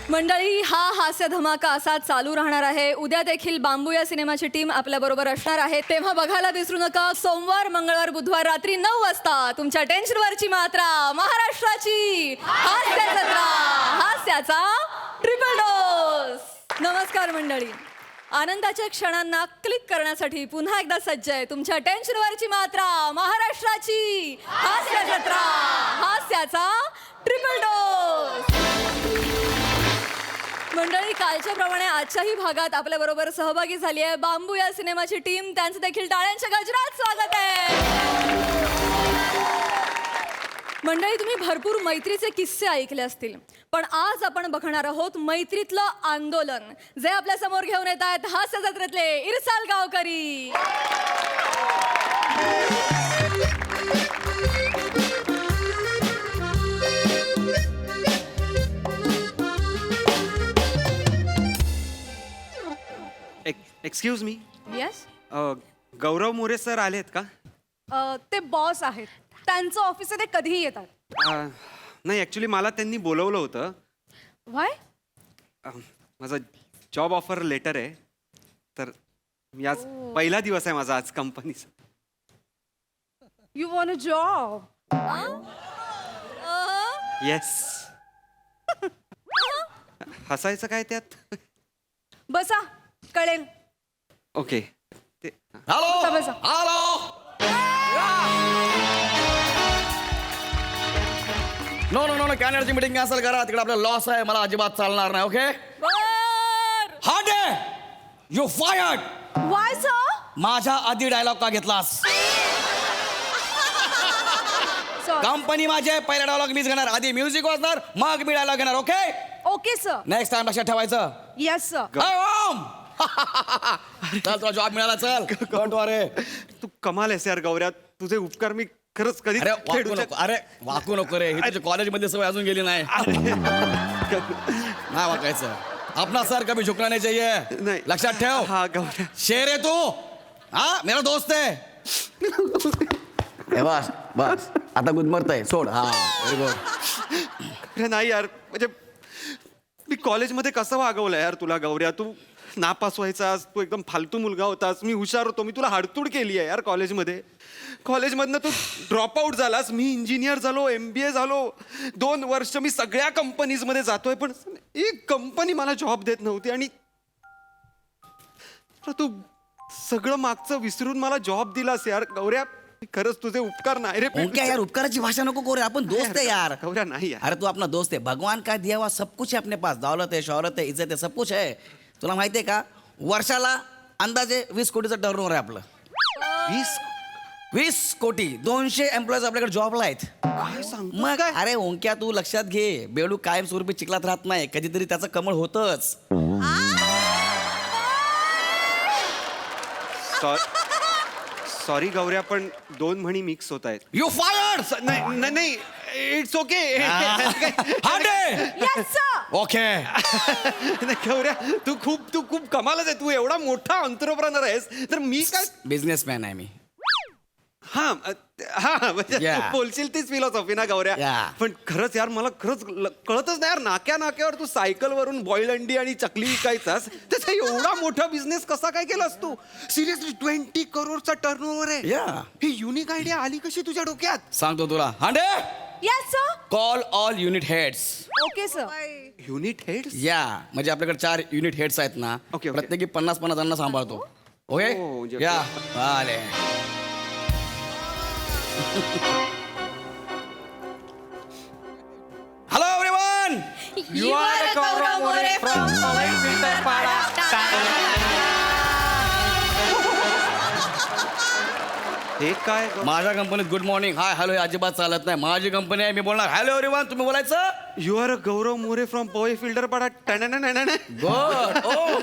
मंडळी हा हास्य धमाका असा चालू राहणार आहे. उद्या देखील बांबू या सिनेमाची टीम आपल्याबरोबर असणार आहे. तेव्हा बघायला विसरू नका सोमवार, मंगळवार, बुधवार रात्री 9 वाजता तुमच्या टेन्शनवरची मात्रा महाराष्ट्राची हास्य जत्रा, हास्याचा ट्रिपल डोस. नमस्कार मंडळी. आनंदाच्या क्षणांना क्लिक करण्यासाठी पुन्हा एकदा सज्ज आहे तुमच्या टेन्शनवरची मात्रा महाराष्ट्राची हास्य जत्रा, हास्याचा ट्रिपल डोस. मंडळी, कालच्या प्रमाणे आजच्याही भागात आपल्या बरोबर सहभागी झाली आहे बांबू या सिनेमाची टीम. त्यांचं देखील टाळ्यांच्या गजरात स्वागत आहे. मंडळी, तुम्ही भरपूर मैत्रीचे किस्से ऐकले असतील, पण आज आपण बघणार आहोत मैत्रीतलं आंदोलन, जे आपल्या समोर घेऊन येत आहेत हास्य जत्रेतले इरसाल गावकरी. Excuse me, yes. Gaurav More sir आलेत का? ते बॉस आहेत, त्यांचं ऑफिस आहे, ते कधीही येतात. नाही, ॲक्च्युली मला त्यांनी बोलवलं होतं. व्हाय? माझा जॉब ऑफर लेटर आहे, तर मी आज पहिला दिवस आहे माझा आज कंपनीचा. You want a job? Yes. हसायचं काय त्यात? बसा, कळेल. ओके. हॅलो बसा. Hello. No no no no कॅनडची मीटिंग कॅन्सल करा. तिकडे आपला लॉस आहे, मला अजिबात चालणार नाही. Okay. Hard you fired. Why sir? माझ्या आधी डायलॉग का घेतलास? कंपनी माझी आहे, पहिला डायलॉग मीच घेणार. आधी म्युझिक वाजणार, मग मी डायलॉग घेणार. Okay. Okay sir. Next time लक्षात ठेवायचं. Yes sir. ओम. चल, तुला जॉब मिळाला. चल, डोंट वरी. तू कमाल आहेस यार गौऱ्या, तुझे उपकार मी खरंच कधी अरे वाकू नको, अरे वाकू नको रे. ही तुझ्या कॉलेजमध्ये सवय अजून गेली नाही. नाही वाकायचं. अपना सर कभी झुकना नहीं चाहिए. नाही. लक्षात ठेव. हा गौऱ्या. शेर है तू. हा, मेरा दोस्त है. ए बस बस, आता गुदमरतय. सोड. हा, व्हेरी गुड. अरे नाही यार, म्हणजे मी कॉलेजमध्ये कसं वागवलं यार तुला गौऱ्या. तू नापास व्हायचास, तू एकदम फालतू मुलगा होतास, मी हुशार होतो, मी तुला हाडतूड केली आहे यार कॉलेजमध्ये. कॉलेजमधनं तू ड्रॉपआउट झालास, मी इंजिनियर झालो, MBA झालो, 2 वर्ष मी सगळ्या कंपनीजमध्ये जातोय, पण एक कंपनी मला जॉब देत नव्हती. आणि तू सगळं मागचं विसरून मला जॉब दिलास यार गौऱ्या. खरंच तुझे उपकार नाही रे. क्या यार, उपकाराची भाषा नको करू. आपण दोस्त है यार. गौऱ्या नाही यार. अरे तू अपना दोस्त है. भगवान का दिया हुआ सब कुछ है अपने पास. दौलत है, शौहरत है, इज्जत है, सब कुछ है. तुला माहिती आहे का, वर्षाला अंदाजे 20 कोटीचं टर्नओव्हर आहे आपलं. 20 कोटी. 200 एम्प्लॉईज आपल्याकडे जॉबला आहेत. काय सांगतो? मग अरे ओंक्या, तू लक्षात घे, बेडू कायमस्वरूपी चिखलात राहत नाही, कधीतरी त्याचं कमळ होतच. सॉरी गौऱ्या, पण 2 म्हणी मिक्स होत आहेत. You fired. नाही नाही, इट्स ओके. ओके. गौऱ्या, तू खूप कमालच आहे. तू एवढा मोठा एंटरप्रेनर आहेस, तर मी काय बिझनेसमॅन आहे मी. हा म्हणजे Yeah. बोलशील तीच फिलॉसॉफी ना गौऱ्या. Yeah. पण खरंच यार, मला खरंच कळतच नाही यार, नाक्यावर तू सायकलवरून बॉईल अंडी आणि चकली विकायचास, त्याचा एवढा मोठा बिझनेस कसा काय केलास तू? सिरियसली 20 करोडचा टर्नओव्हर आहे. Yeah. ही युनिक आयडिया आली कशी तुझ्या डोक्यात? सांगतो तुला. Hande, yes sir. Call all unit heads. Okay sir. Unit heads? या, म्हणजे आपल्याकडे 4 युनिट हेड्स आहेत ना. Okay, okay. प्रत्येकी 50-50 जणांना सांभाळतो. ओके. Oh, म्हणजे- या आले. Hello everyone. You are Gaurav More from Powai Filter Pada. हे काय? माझ्या कंपनीत गुड मॉर्निंग, हाय, हॅलो हे अजिबात चालत नाही. माझी कंपनी आहे, मी बोलणार हॅलो एव्हरीवन, तुम्ही बोलायचं. You are Gaurav More from Powai Filter Pada. Good. ओ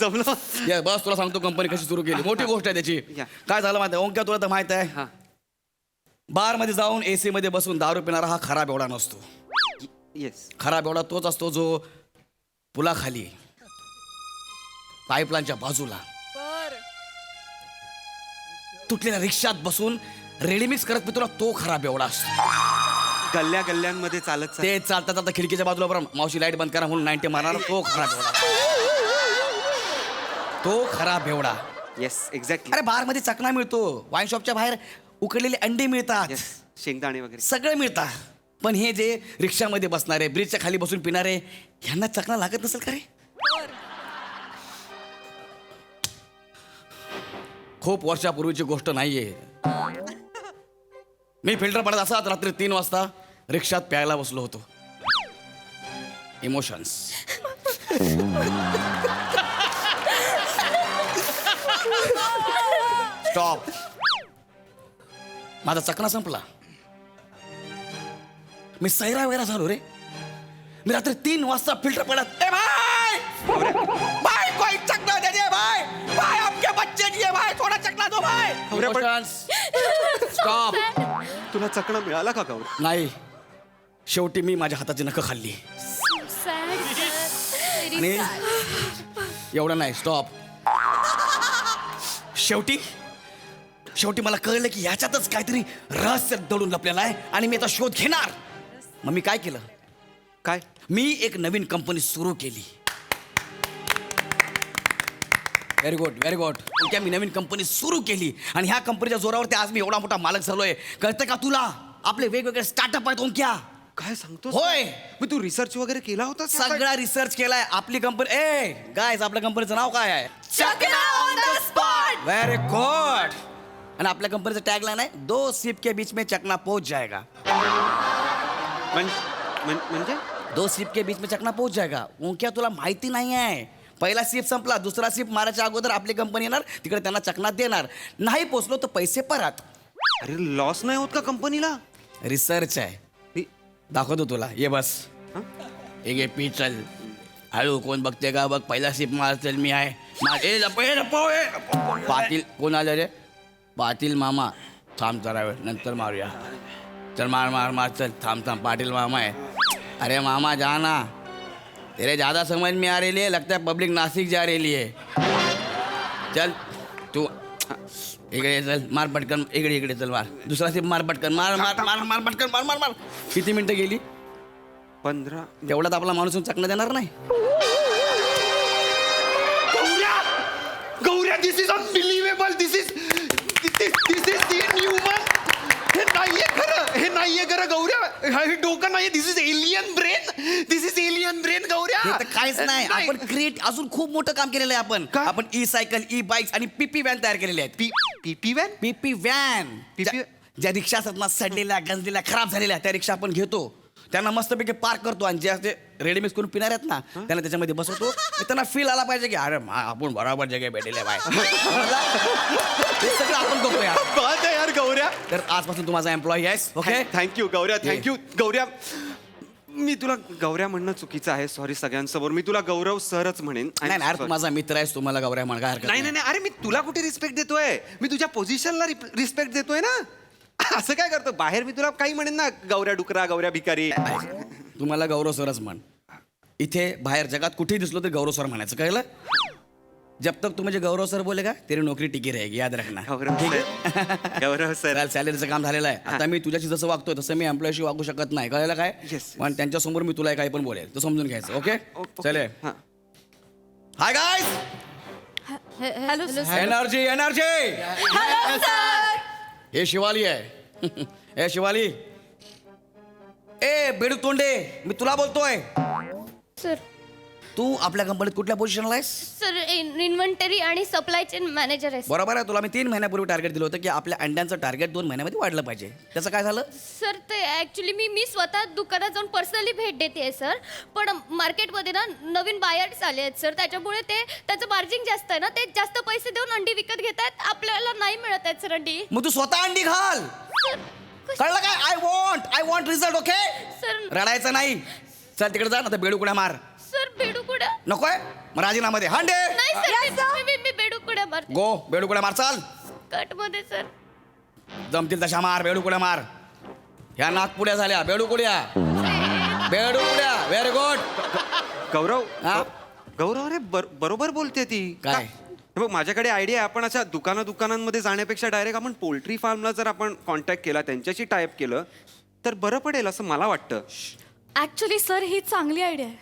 जमलं. या बस, तुला सांगतो कंपनी कशी सुरू केली. मोठी गोष्ट आहे त्याची. या. काय झालं माहिती आहे ओंक्या, तुला तर माहित आहे, हा. बार मध्ये जाऊन AC मध्ये बसून दारू पिणारा हा खराब एवढा नसतो. येस. खराब एवढा तोच असतो जो पुलाखाली, पाईपलाईनच्या बाजूला, तुटलेल्या रिक्षात बसून रेडीमिक्स करत मी तुला, तो खराब एवढा असतो. गल्ल्या गल्ल्यांमध्ये चालत ते चालता चालता खिडकीच्या बाजूला बरं मावशी लाईट बंद करा म्हणून 90 मारणार तो खरा बेवडा. तो खरा बेवडा. Yes exactly. अरे बार मध्ये चकना मिळतो, वाईन शॉपच्या बाहेर उकडलेले अंडे मिळतात, येस शेंगदाणे वगैरे. सगळं मिळतात. पण हे जे रिक्षामध्ये बसणारे, ब्रिजच्या खाली बसून पिणारे, ह्यांना चकना लागत नसेल का रे? खूप वर्षापूर्वीची गोष्ट नाहीये. मी फिल्टर पडत असाच रात्री 3 वाजता रिक्षात प्यायला बसलो होतो. इमोशन्स. स्टॉप. माझा चकना संपला. मी सैरा वगैरे झालो रे. मी रात्री 3 वाजता फिल्टर पडत, ए भाई भाई कोई चकना दे दे भाई, भाई आपके बच्चे दिए भाई, थोड़ा चकना दो भाई. स्टॉप. तुला चकणा मिळाला का गौरव? नाही, शेवटी मी माझ्या हाताची नखं खाल्ली. आणि एवढं नाही, स्टॉप. शेवटी मला कळलं की याच्यातच काहीतरी रहस्य दडून लपलेलं आहे आणि मी याचा शोध घेणार. मग मी काय केलं? काय? मी एक नवीन कंपनी सुरू केली. Very good, very good. त्या मी नवीन कंपनी सुरू केली आणि ह्या कंपनीच्या जोरावरती आज मी एवढा मोठा मालक झालोय. कळतं का तुला? आपले वेगवेगळे स्टार्टअप आहेत ओंक्या. काय सांगतो? होय. मग तू रिसर्च वगैरे केला होता? सगळा रिसर्च केलाय. आपली कंपनी, ए गायज, आपल्या कंपनीचं नाव काय आहे? चकना on the spot. Very good. आणि आपल्या कंपनीचं टॅगलाईन आहे, 2 सिप के बीच में चकना पहुंच जाएगा. म्हणजे 2 सिप के बीच में चकना पहुंच जाएगा. ओंक्या तुला माहिती नाही आहे. पहिला सिप संपला, दुसरा सिप मारायच्या अगोदर आपली कंपनी येणार, तिकडे त्यांना चकना देणार. नाही पोचलो तर पैसे परत. अरे लॉस नाही होत का कंपनीला? रिसर्च आहे. दाखवतो तुला, ये बस. एक पी चल. हळू, कोण बघते का बघ. पहिला सिप मार, चल मी आहे. पाटील कोण आलं रे? पाटील मामा. थांब जरा वेळ, नंतर मारूया. चल मार मार मार, चल थांब. पाटिल मामा है. अरे मामा जाना, तेरे ज़्यादा समझ में आ रही है, लगता है पब्लिक नासिक जा रही है. चल तू इकडे चल, मार पटकन. इकडे चल, मार. दुसरा सिप मार पटकन. मार पटकन, मार. किती मिनिटं गेली? 15. तेवढ्यात आपला माणूस चकना देणार नाही. Gaurya, this is unbelievable. This is inhuman. हे नाहीये खरं गौऱ्या. हे डोकं नाहीये. This is alien brain Gaurya. हे तर काहीच नाही. आपण क्रिएट अजून खूप मोठं काम केलेलं आहे. आपण ई सायकल, ई बाईक्स आणि पीपी व्हॅन तयार केलेले आहेत. पीपी व्हॅन. ज्या रिक्षा असतात ना, सडलेल्या, गंजलेल्या, खराब झालेल्या, त्या रिक्षा आपण घेतो, त्यांना मस्तपैकी पार्क करतो आणि जे असे रेडीमिक्स करून पिणार आहेत ना, त्यांना त्याच्यामध्ये बसवतो. त्यांना फील आला पाहिजे की अरे आपण बरोबर जगे भेटले बाय. हे सगळं आपण करतो यार. बात आहे यार गौऱ्या. तर आजपासून तू माझा एम्प्लॉई आहेस. Okay, thank you Gaurya. Thank you Gaurya. मी तुला गौऱ्या म्हणणं चुकीचं आहे. सॉरी सगळ्यांसमोर. मी तुला गौरव सरच म्हणेन. नाही यार, तू माझा मित्र आहेस, तू मला गौऱ्या म्हण, काय हरकत नाही. अरे मी तुला कुठे रिस्पेक्ट देतोय? मी तुझ्या पोझिशनला रिस्पेक्ट देतोय ना. असं काय करतो? बाहेर मी तुला काही म्हणेन ना, गौऱ्या डुकरा, गौऱ्या भिकारी. तू मला गौरव सरच म्हण. इथे बाहेर जगात कुठेही दिसलो तर गौरव सर म्हणायचं, कळलं? जब तक तू मुझे गौरव सर बोलेगा तेरी नोकरी टिकी रहेगी, याद रखना. गौरव सर. सॅलरीचं काम झालेलं आहे. आता मी तुझ्याशी जसं वागतोय तसं मी एम्प्लॉयशी वागू शकत नाही, कळलं काय? पण त्यांच्यासमोर मी तुला काही पण बोलेल, तू समजून घ्यायचं. ओके, चले. Hi guys. Hello energy. Hello sir. हे शिवाली आहे. हे शिवाली. ए बेडूक तोंडे, मी तुला बोलतोय. सर. तू आपल्या कंपनीत कुठल्या पोझिशनला आहेस? सर इन्व्हेंटरी आणि सप्लाय चेन मॅनेजर आहे. बरोबर आहे. तुला मी 3 महिन्यापूर्वी टार्गेट दिलं होतं की आपल्या अंड्यांचं टार्गेट 2 महिन्यामध्ये वाढलं पाहिजे. त्याचं काय झालं? सर ते ऍक्च्युली मी स्वतः दुकानात जाऊन पर्सनली भेट देते सर. पण मार्केटमध्ये ना नवीन बायर्स आले आहेत सर, त्याच्यामुळे त्याचं मार्जिन जास्त आहे ना, ते जास्त पैसे देऊन अंडी विकत घेत आहेत. आपल्याला नाही मिळत आहेत सर अंडी. मग तू स्वतः अंडी घाल. कळलं काय? I want result. Okay sir. रडायचं नाही. चल तिकडे जा ना, तर बेडूकुड्या मार. सर बेडूकुड्या नकोय? मग राजीनामा दे. हांडे. नाही सर, मी बेडूकुड्या मारते. गो बेडूकुड्या मार. चाल कट मध्ये सर. जमतील तशा मार. बेडूकुड्या मार. ह्या नागपुड्या झाल्या. बेडूकुड्या. Very good. गौरव अरे बरोबर बोलते ती. काय? बघ माझ्याकडे आयडिया आहे. आपण अशा दुकानांमध्ये जाण्यापेक्षा डायरेक्ट आपण पोल्ट्री फार्मला जर आपण कॉन्टॅक्ट केला, त्यांच्याशी टायअप केलं तर बरं पडेल असं मला वाटतं. ऍक्च्युली सर ही चांगली आयडिया आहे.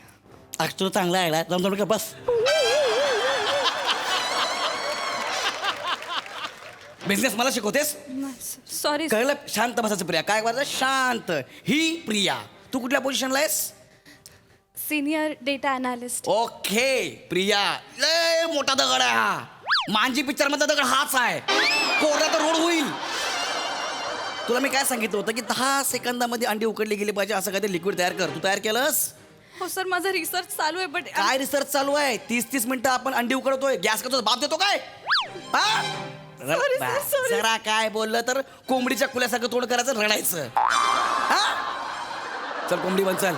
ऍक्च्युअली चांगला आहे जमजम का बस. बिझनेस मला शिकवतेस? सॉरी कळलं? शांत बसायचं प्रिया. काय करायचं? शांत. ही प्रिया. तू कुठल्या पोझिशनला आहेस? Senior data analyst. Okay Priya, लय मोठा दगड आहे हा. मांजी पिक्चर मधला दगड हाच आहे. कोरडा तर रोड होईल. तुला मी काय सांगितलं होतं की 10 सेकंदामध्ये अंडी उकडली गेली पाहिजे असं काहीतरी लिक्विड तयार कर. तू तयार केलंस? हो सर माझा रिसर्च चालू आहे बट काय रिसर्च चालू आहे? 30-30 मिनिटं आपण अंडी उकडतोय. गॅस करतो बाप देतो काय? हा? जरा काय बोललं तर कोंबडीच्या कुल्यासारखं तोंड करायचं, रडायचं. हा? चल कोंबडी बन, चल.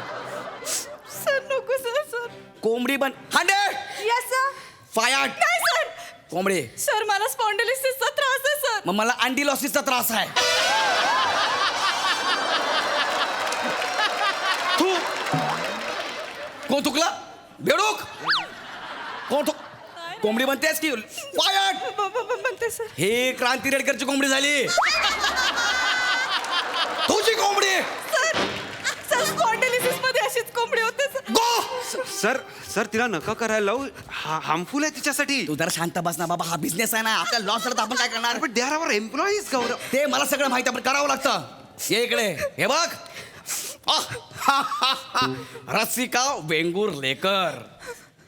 सर नको सर. कोंबडी बन. 100. Yes sir. फायर. नाही सर. कोंबडी. सर मला स्पॉन्डिलिसिसचा त्रास आहे सर. मग मला अंडी लॉसिसचा त्रास आहे. तू कोण थुकला? बेडूक. कोण थुक? कोंबडी बनतेस की फायर? म्हणते सर. हे क्रांती रेडकरची कोंबडी झाली. तुझी कोंबडी. सर स्पॉन्डिलिसिस मध्ये अशीच कोंबडी होते सर. गो. सर तिला नका करायला लावू. हार्मफुल आहे तिच्यासाठी. तू जरा शांत बस ना बाबा. हा बिझनेस आहे ना. आपला लॉस झाला तर आपण काय करणार? पण दे आर आवर एम्प्लॉईज गौरव. ते मला सगळं माहिती आहे पण करावं लागतं. ये इकडे. हे बघ. रसिका वेंगुर लेकर.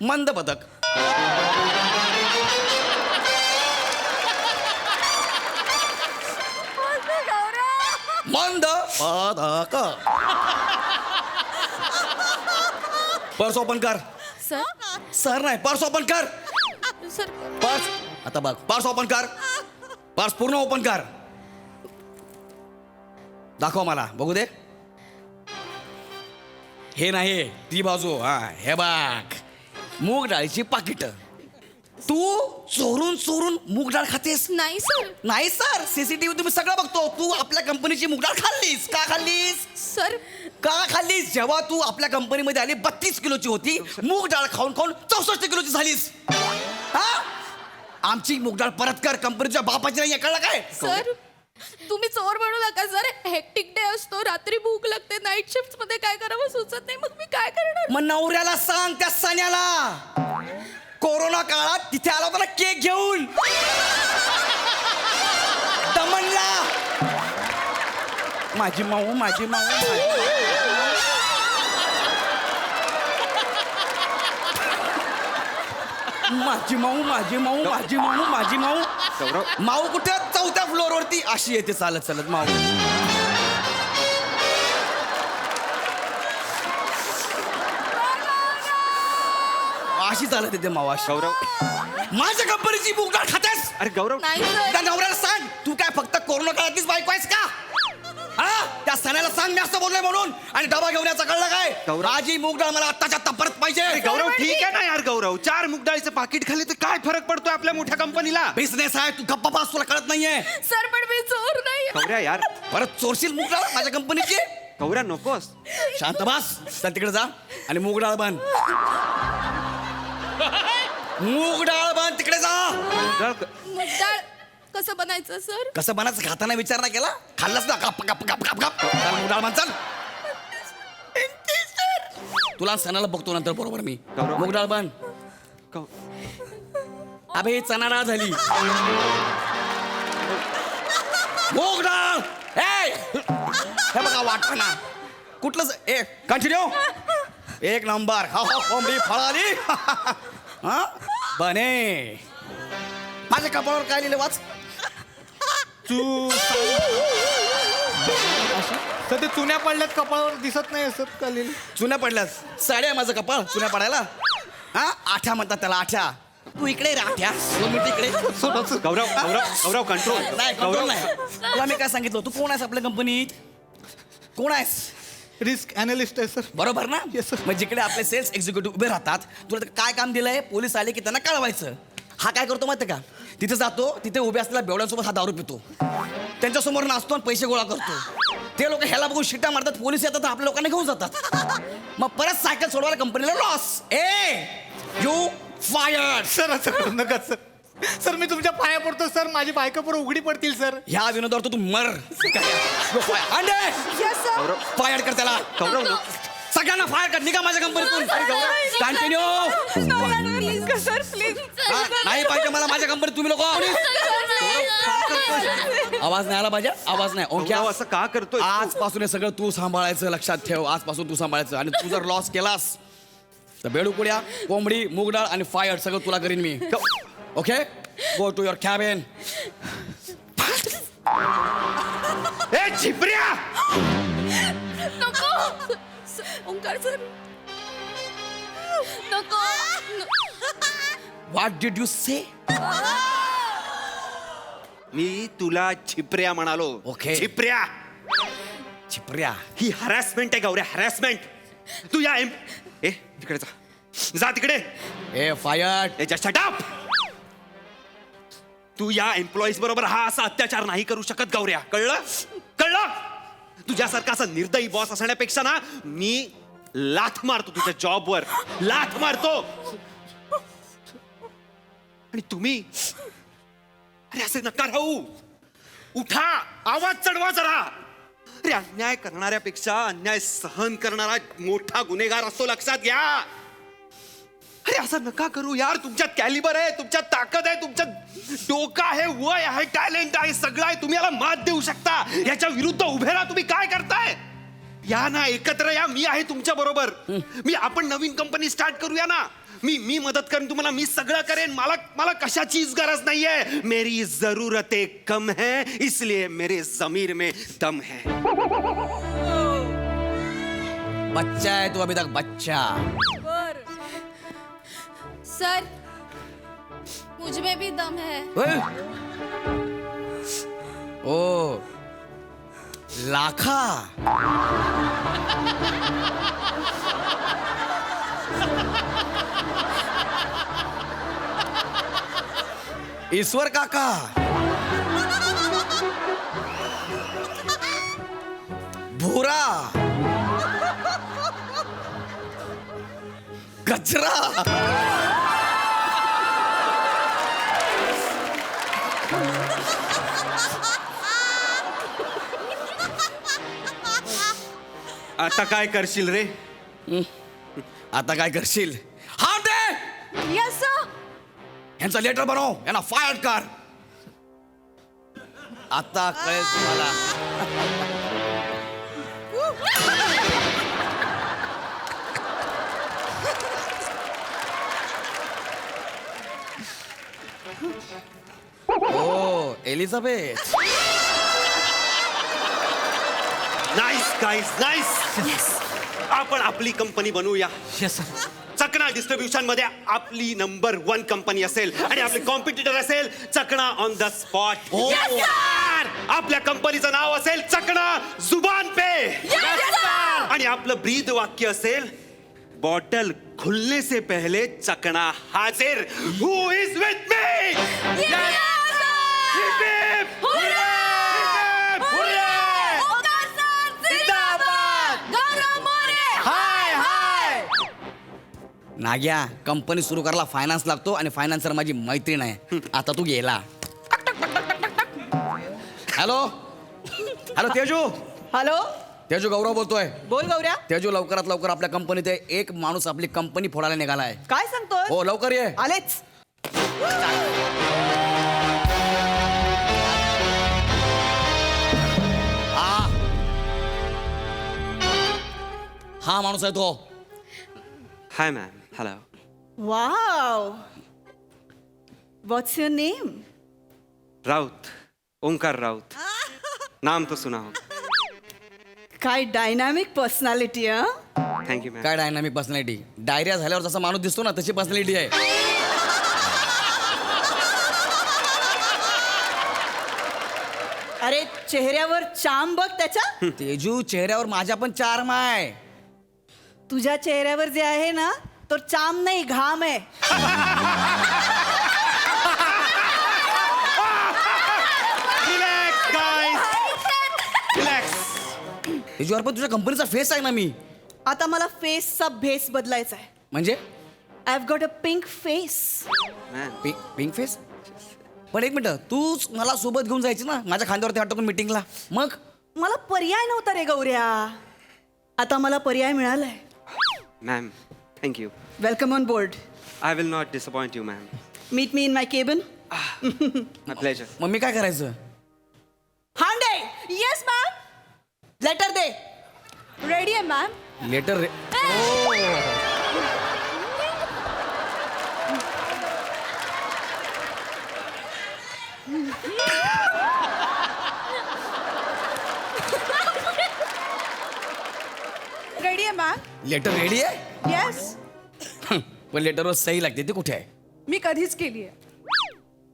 मंद पदक. मंद पदक. पर्स ओपन कर. सर. सर नाही, पर्स ओपन कर. Sir purse. आता बघ, पर्स ओपन कर. पर्स पूर्ण ओपन कर. दाखव मला, बघू दे. हे नाही, ती बाजू. हा, हे बघ. मूग डाळीची पाकिट. तू चोरून चोरून मूग डाळ खातेस? नाही सर. नाही सर, सीसीटीव्ही तुम्ही सगळं बघतो. तू आपल्या कंपनीची मूग डाळ खाल्लीस. का खाल्लीस? सर का खाल्लीस? जेव्हा तू आपल्या कंपनीमध्ये आली 32 किलोची होती. मूग डाळ खाऊन खाऊन 64 किलोची झालीस. हा? आमची मूग डाळ परत कर. कंपनीच्या बापाची नाही, कळलं काय? सर तुम्ही चोर म्हणू नका सर. हेक्टिक डे असतो, रात्री भूक लागते, नाईट शिफ्ट मध्ये काय करावं सुचत नाही. मग मी काय करणार? मग नवऱ्याला सांग, त्या सण्याला. कोरोना काळात तिथे आला होता ना केक घेऊन. दमनला. माझी माऊ, माझी माऊ. माझी माऊ, माझी माऊ, माझी माऊ, माझी माऊ. माऊ कुठे? 4थ्या फ्लोअरवरती अशी येते चालत चालत माऊ. अशी चालत येते माऊ अशी. गौरव, माझ्या कंपनीची मूग डाळ खातेस? अरे गौरव, नाही सर. त्या नवऱ्याला सांग, तू काय फक्त कोरोना काळातलीच बायको आहेस का? हा? त्या सणाला सांग मी असं बोललोय म्हणून. आणि डबा घेऊन याचा कळलं काय? माझी मूग डाळ मला आत्ताच्या आत्ता परत पाहिजे. गौरव ठीक आहे ना यार. गौरव 4 मूग डाळीचं पाकिट खाल्ले तर काय फरक पडतोय आपल्या मोठ्या कंपनीला? बिझनेस आहे, तू गप्पा पास, तुला कळत नाहीये. सर पण मी चोर नाही. गौऱ्या यार. परत चोरशील मूग डाळ माझ्या कंपनीची? गौऱ्या नकोस. शांत बस. चल तिकडे जा आणि मूग डाळ बांध. मूग डाळ बांध, तिकडे जा. डाळ कसं बनायचं सर? कसं बनायचं खाताना विचार नाही केला? खाल्लास ना, गप गप गप गप गप. चल मूग डाळ बांध, चल. तुला सणाला बघतो नंतर बरोबर मी. मूग डाळ बांध. अबे ही चणा डाळ झाली. मूग डाळ. हे बघा वाटणा कुठलंच. कंटिन्यू. एक नंबर. हा हा कोंबडी फळाली. हा बने. माझ्या कपाळावर काय लिहिलं वाच? तर ते चुन्या पडल्यात कपाळावर, दिसत नाही असं का लिहिलं? चुन्या पडल्यात. साड्या माझं कपाळ चुन्या पडायला. हा आठ्या म्हणतात त्याला, आठ्या. तू इकडे रे आठ्या. 2 मिनिट इकडे. गौरव, गौरव, गौरव कंट्रोल. नाही कंट्रोल नाही. तुला मी काय सांगितलं? तू कोण आहेस आपल्या कंपनीत? कोण आहेस? रिस्क अनालिस्ट आहे सर. बरोबर ना? Yes, sir. मग जिकडे आपले सेल्स एक्झिक्युटिव्ह उभे राहतात, तुला काय काम दिलंय? पोलीस आले की त्यांना कळवायचं. हा काय करतो माहिती का? तिथे जातो, तिथे उभे असलेल्या बेवड्यांसोबत हा दारू पितो, त्यांच्यासमोर नाचतो आणि पैसे गोळा करतो. ते लोक ह्याला बघून शिट्ट्या मारतात, पोलीस येतात, आपल्या लोकांना घेऊन जातात. मग परत सायकल सोडवायला कंपनीला लॉस. You fired. सर असं करू नका सर. सर मी तुमच्या पाया पडतो सर, माझी बायका पुढे उघडी पडतील सर. ह्या विनोदावर तू मर. फायर कर त्याला. गौरव सगळ्यांना फायर कर. निघा माझ्या कंपनीतून. कंटिन्यू. नाही पाहिजे मला माझ्या कंपनीत तुम्ही लोक. आवाज नाही आला पाहिजे. आवाज नाही. ओके असं का करतोय? आजपासून हे सगळं तू सांभाळायचं. लक्षात ठेव. आजपासून तू सांभाळायचं. आणि तू जर लॉस केलास तर बेडूकुड्या, कोंबडी, मूग डाळ आणि फायर सगळं तुला करीन मी. Okay, go to your cabin. ए छिपऱ्या, नको ओंकार सर, नको. What did you say? मी तुला छिपऱ्या म्हणालो. ओके. छिपऱ्या. छिपऱ्या. ही हॅरॅसमेंट आहे गौऱ्या, हॅरॅसमेंट. तू या ए तिकडे जा तिकडे. ए फायर. Shut up. तू या एम्प्लॉईज बरोबर हा असा अत्याचार नाही करू शकत गौऱ्या. कळलं कळलं? तुझ्यासारखा असा निर्दयी बॉस असण्यापेक्षा ना मी लाथ मारतो तुझ्या जॉबवर. लाथ मारतो. आणि तुम्ही अरे असे नका राहू. उठा, आवाज चढवा जरा. अरे अन्याय करणाऱ्यापेक्षा अन्याय सहन करणारा मोठा गुन्हेगार असतो, लक्षात घ्या. अरे असं नका करू यार. तुमच्यात कॅलिबर आहे, तुमच्यात ताकद आहे, तुमच्यात डोकं आहे, वय आहे, टॅलेंट आहे, सगळं आहे. तुम्ही याला मात देऊ शकता. याच्या विरुद्ध उभे राहा. तुम्ही काय करताय? या ना, एकत्र या. मी आहे तुमच्या बरोबर. आपण नवीन कंपनी स्टार्ट करूया ना. मी मदत करेन तुम्हाला. मी सगळं करेन. मला कशाचीच गरज नाहीये. मेरी जरूरतें कम है, इसलिए मेरे जमीर में दम है. बच्चा है तू अभी तक, बच्चा. सर मुझ में भी दम है. ओ लाखा. ईश्वर काका. भूरा. कचरा. आता काय करशील रे? आता काय करशील? हा दे. Yes sir. यांचा लेटर बनव. यांना फायर कर. आता कळेल तुम्हाला. ओ एलिझाबेथ. Nice guys, nice. आपण आपली कंपनी बनवूया. चकना डिस्ट्रीब्युशन मध्ये आपली नंबर 1 कंपनी असेल आणि आपले कॉम्पिटिटर असेल चकना ऑन द स्पॉट. आपल्या कंपनीचं नाव असेल चकना जुबान पे. आणि आपलं ब्रीद वाक्य असेल बॉटल खुलने से पहले चकना हाजिर. Who is with me? नाग्या, कंपनी सुरू करायला फायनान्स लागतो आणि फायनान्सर माझी मैत्रीण आहे. आता तू गेला. Hello hello Teju. Hello Teju, Gaurav बोलतोय. बोल गौऱ्या. तेजू, लवकरात लवकर आपल्या कंपनीत एक माणूस आपली कंपनी फोडायला निघालाय. काय सांगतोय? हो लवकर ये. आलेच. हा माणूस आहे तो. Hi ma'am. Hello. Wow. What's your name? Raut. Omkar Raut. नाम तो सुना हो. काय डायनामिक पर्सनॅलिटी. Thank you ma'am. काय डायनामिक पर्सनॅलिटी? डायरिया झाल्यावर जसा माणूस दिसतो ना तशी पर्सनॅलिटी आहे. अरे चेहऱ्यावर चाम बघ त्याच्या. तेजू, चेहऱ्यावर माझ्या पण चार्म आहे. तुझ्या चेहऱ्यावर जे आहे ना तो चाम नाही, घाम आहे. तेजू, पण तुझ्या कंपनीचा फेस आहे ना मी. आता मला फेसचा भेस बदलायचा आहे. म्हणजे I have got a pink face. Pink face. पण एक मिनिट, तूच मला सोबत घेऊन जायची ना माझ्या खांद्यावरती हात टाकून मीटिंगला. मग मला पर्याय नव्हता रे गौऱ्या. आता मला पर्याय मिळालाय. Ma'am thank you. Welcome on board. I will not disappoint you ma'am. Meet me in my cabin. My pleasure. मग मी काय करायचं? हांडे. Yes ma'am. लेटर दे. रेडी आहे मॅम. लेटर रे. रेडी आहे मॅम. लेटर रेडी आहे? येस. पण लेटरवर सही लागते, ती कुठे आहे? मी कधीच केली आहे.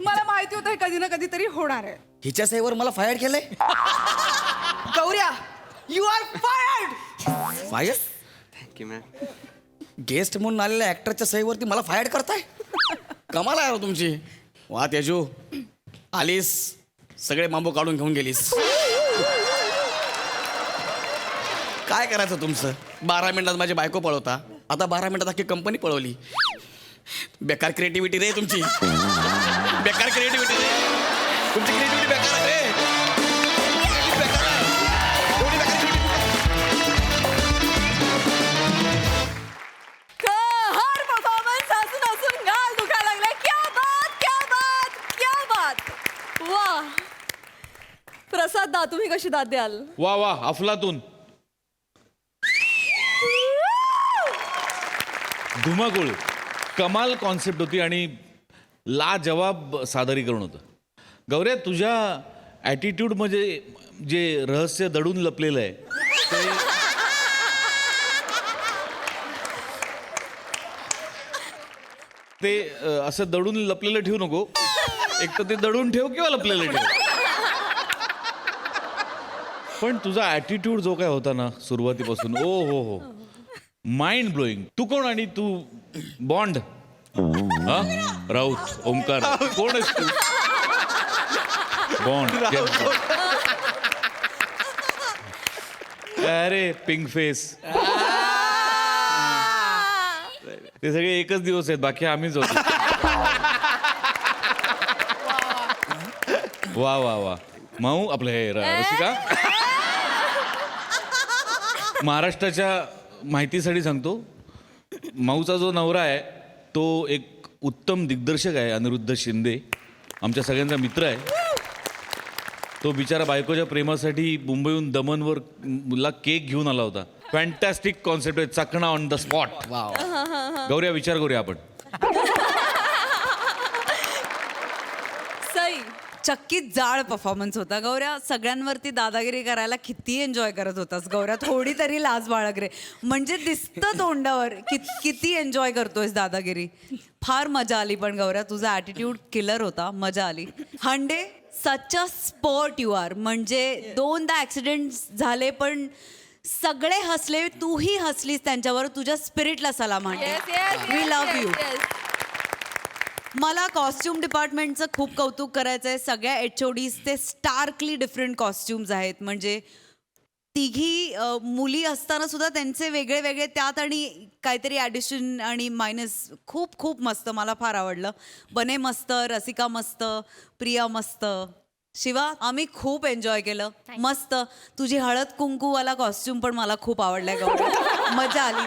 मला माहिती होतं हे कधी ना कधीतरी होणार आहे. हिच्या सहीवर मला फायर केलंय. Gaurya, you are fired. Fire? Thank you ma'am. Guest म्हणून आलेल्या ऍक्टरच्या सहीवरती मला फायर करताय? कमाल आहे हो तुमची. वा तेजू, आलीस, सगळे बांबू काढून घेऊन गेलीस. काय करायचं तुमचं? 12 मिनिटात माझी बायको पळवता, आता 12 मिनिटात अख्खी कंपनी पळवली. बेकार क्रिएटिव्हिटी रे तुमची. बेकार क्रिएटिव्हिटी रे तुमची. क्रिएटिव्हिटी बेकार आहे रे. बेकार आहे. एवढी बेकार हर परफॉर्मन्स हसून हसून गाल दुखायला लागले. क्या बात, क्या बात, क्या बात. वा प्रसाद दा, तुम्ही कशी दाद द्याल? वा वा, अफलातून. धुमाकूळ, कमाल कॉन्सेप्ट होती आणि लाजवाब सादरीकरण होतं. गौऱ्या, तुझ्या ॲटिट्यूडमध्ये जे रहस्य दडून लपलेलं आहे ते असं दडून लपलेलं ठेवू नको. एक तर ते दडून ठेव किंवा लपलेलं ठेव. पण तुझा ॲटिट्यूड जो काय होता ना सुरुवातीपासून, ओ हो हो, माइंड ब्लोईंग. तू कोण आणि तू बॉन्ड? हा, राऊत, ओमकार, कोण आहेस तू? बॉन्ड. अरे पिंक फेस. ते सगळे एकच दिवस आहेत, बाकी आम्हीच होतो. वा वा वा. माऊ आपलं हे रसिका, महाराष्ट्राच्या माहितीसाठी सांगतो, माऊचा जो नवरा आहे तो एक उत्तम दिग्दर्शक आहे, अनिरुद्ध शिंदे, आमच्या सगळ्यांचा मित्र आहे. तो बिचारा बायकोच्या प्रेमासाठी मुंबईहून दमनवर ला केक घेऊन आला होता. फॅन्टॅस्टिक कॉन्सेप्ट आहे, चकणा ऑन द स्पॉट. गौऱ्या, विचार करूया आपण. सई, चक्कीत जाळ परफॉर्मन्स होता. गौऱ्या, सगळ्यांवरती दादागिरी करायला किती एन्जॉय करत होतास गौऱ्या. थोडी तरी लाज बाळग रे. म्हणजे दिसतं तोंडावर किती एन्जॉय करतोयस दादागिरी. फार मजा आली. पण गौऱ्या, तुझा ॲटिट्यूड किलर होता, मजा आली. हांडे, सच अ स्पोर्ट यू आर. म्हणजे 2दा ॲक्सिडेंट झाले पण सगळे हसले, तूही हसलीस त्यांच्यावर. तुझ्या स्पिरिटला सलाम हांडे. We love you. मला कॉस्ट्युम डिपार्टमेंटचं खूप कौतुक करायचं आहे. सगळ्या HODs ते स्टार्कली डिफरंट कॉस्ट्युम्स आहेत. म्हणजे तिघी मुली असताना सुद्धा त्यांचे वेगळे वेगळे त्यात आणि काहीतरी ॲडिशन आणि मायनस. खूप खूप मस्त, मला फार आवडलं. बने मस्त, रसिका मस्त, प्रिया मस्त, शिवा आम्ही खूप एन्जॉय केलं. मस्त. तुझी हळद कुंकूवाला कॉस्ट्युम पण मला खूप आवडलाय गौरी. मजा आली.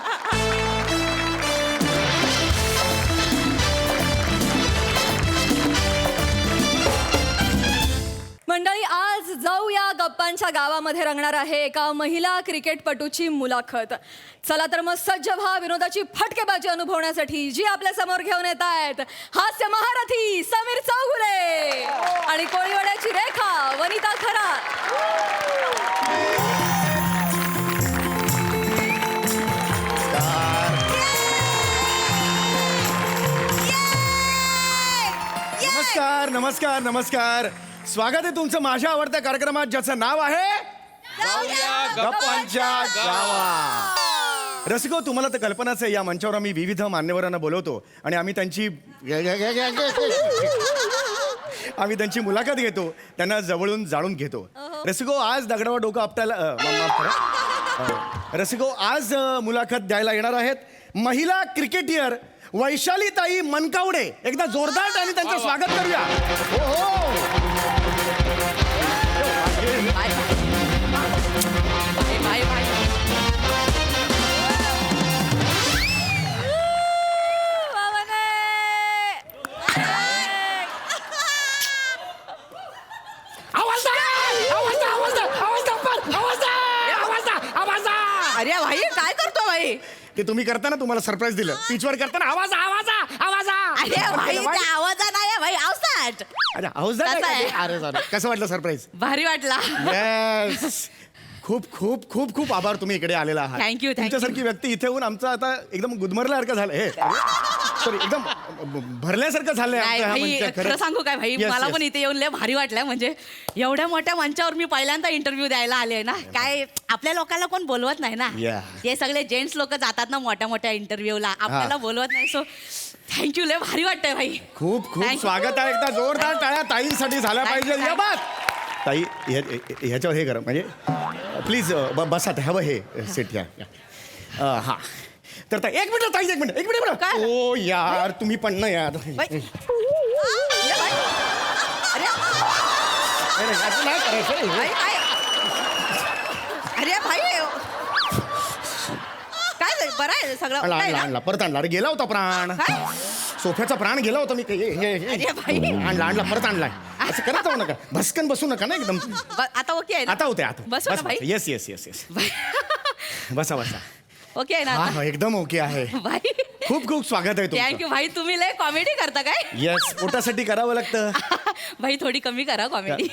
मंडळी, आज जाऊया गप्पांच्या गावामध्ये रंगणार आहे एका महिला क्रिकेटपटूची मुलाखत. चला तर मग सज्ज व्हा विनोदाची फटकेबाजी अनुभवण्यासाठी. जी आपल्या समोर घेऊन येत आहेत हास्य महारथी समीर चौगुले आणि कोळीवाड्याची रेखा वनिता खरात. नमस्कार नमस्कार नमस्कार. स्वागत आहे तुमचं माझ्या आवडत्या कार्यक्रमात, ज्याचं नाव आहे गप्पांच्या गावा. रसिको, तुम्हाला तर कल्पनाच आहे, या मंचावर आम्ही विविध मान्यवरांना बोलवतो आणि आम्ही त्यांची मुलाखत घेतो, त्यांना जवळून जाणून घेतो. रसिको, आज दगडावर डोकं आपटायला रसिको आज मुलाखत द्यायला येणार आहेत महिला क्रिकेटियर वैशालीताई मनकावडे. एकदा जोरदार टाळी त्यांचं स्वागत करूया. हो हो. अरे भाई काय करतो भाई? ते तुम्ही करताना तुम्हाला सरप्राईज दिलं. पिचवर करताना आवाज आवाज आवाज. अरे भाई त्या आवाजा नाही भाई अवसाट. अरे आवाज कसं आहे? अरे सॉरी. कसं वाटलं सरप्राईज? भारी वाटला. येस. खूप खूप खूप खूप आभार तुम्ही इकडे आलेला आहात. Thank you, thank you. तुमच्यासारखी व्यक्ती इथे येऊन आमचं आता एकदम गुदमरल्यासारखं झालं. हे सॉरी एकदम भरल्यासारखं झालंय नाही आमचं ह्या भाई मंच. खरं सांगू काय भाई Yes, मला yes. पण इथे येऊन लय भारी वाटलं. म्हणजे एवढ्या मोठ्या मंचावर मी पहिल्यांदा इंटरव्ह्यू द्यायला आले ना. काय आपल्या लोकांना कोण बोलवत नाही ना. Yeah. ते सगळे जेंट्स लोक जातात ना मोठ्या मोठ्या इंटरव्ह्यूला, आपल्याला बोलवत नाही. सो थँक्यू, लय भारी वाटतंय भाई. खूप खूप Thank you. स्वागत आहे. एकदा जोरदार टाळ्या ताईंसाठी झाल्या Thank you, पाहिजे. या thank बात ताई ह्याच्यावर हे करा म्हणजे प्लीज बसा. हवं हे सेट या. हा तर ताई एक मिनिट ताई एक मिनिट काय? ओ यार तुम्ही पण ना यार. बाई. अरे भाई. अरे नाही, असं नाही करायचं. भाई काय? अरे भाई काय झालं? बरं आहे सगळं okay आहे ना? आणला परत आणला. अरे गेला होता प्राण. काय? सोफ्याचा प्राण गेला होता. मी अरे बाई. आणला परत आणलाय. असं करत जाऊ नका. भस्कन बसू नका ना एकदम. आता ओके आहे ना? आता होते आता. बसू ना भाई? Yes yes yes yes. बसा बसा. ओके आहे ना हा आता? हा, एकदम ओके आहे. भाई खूप खूप स्वागत आहे तुमचं. थँक्यू भाई. तुम्ही लय कॉमेडी करता काय? येस पोटासाठी करावं लागतं. भाई थोडी कमी करा कॉमेडी.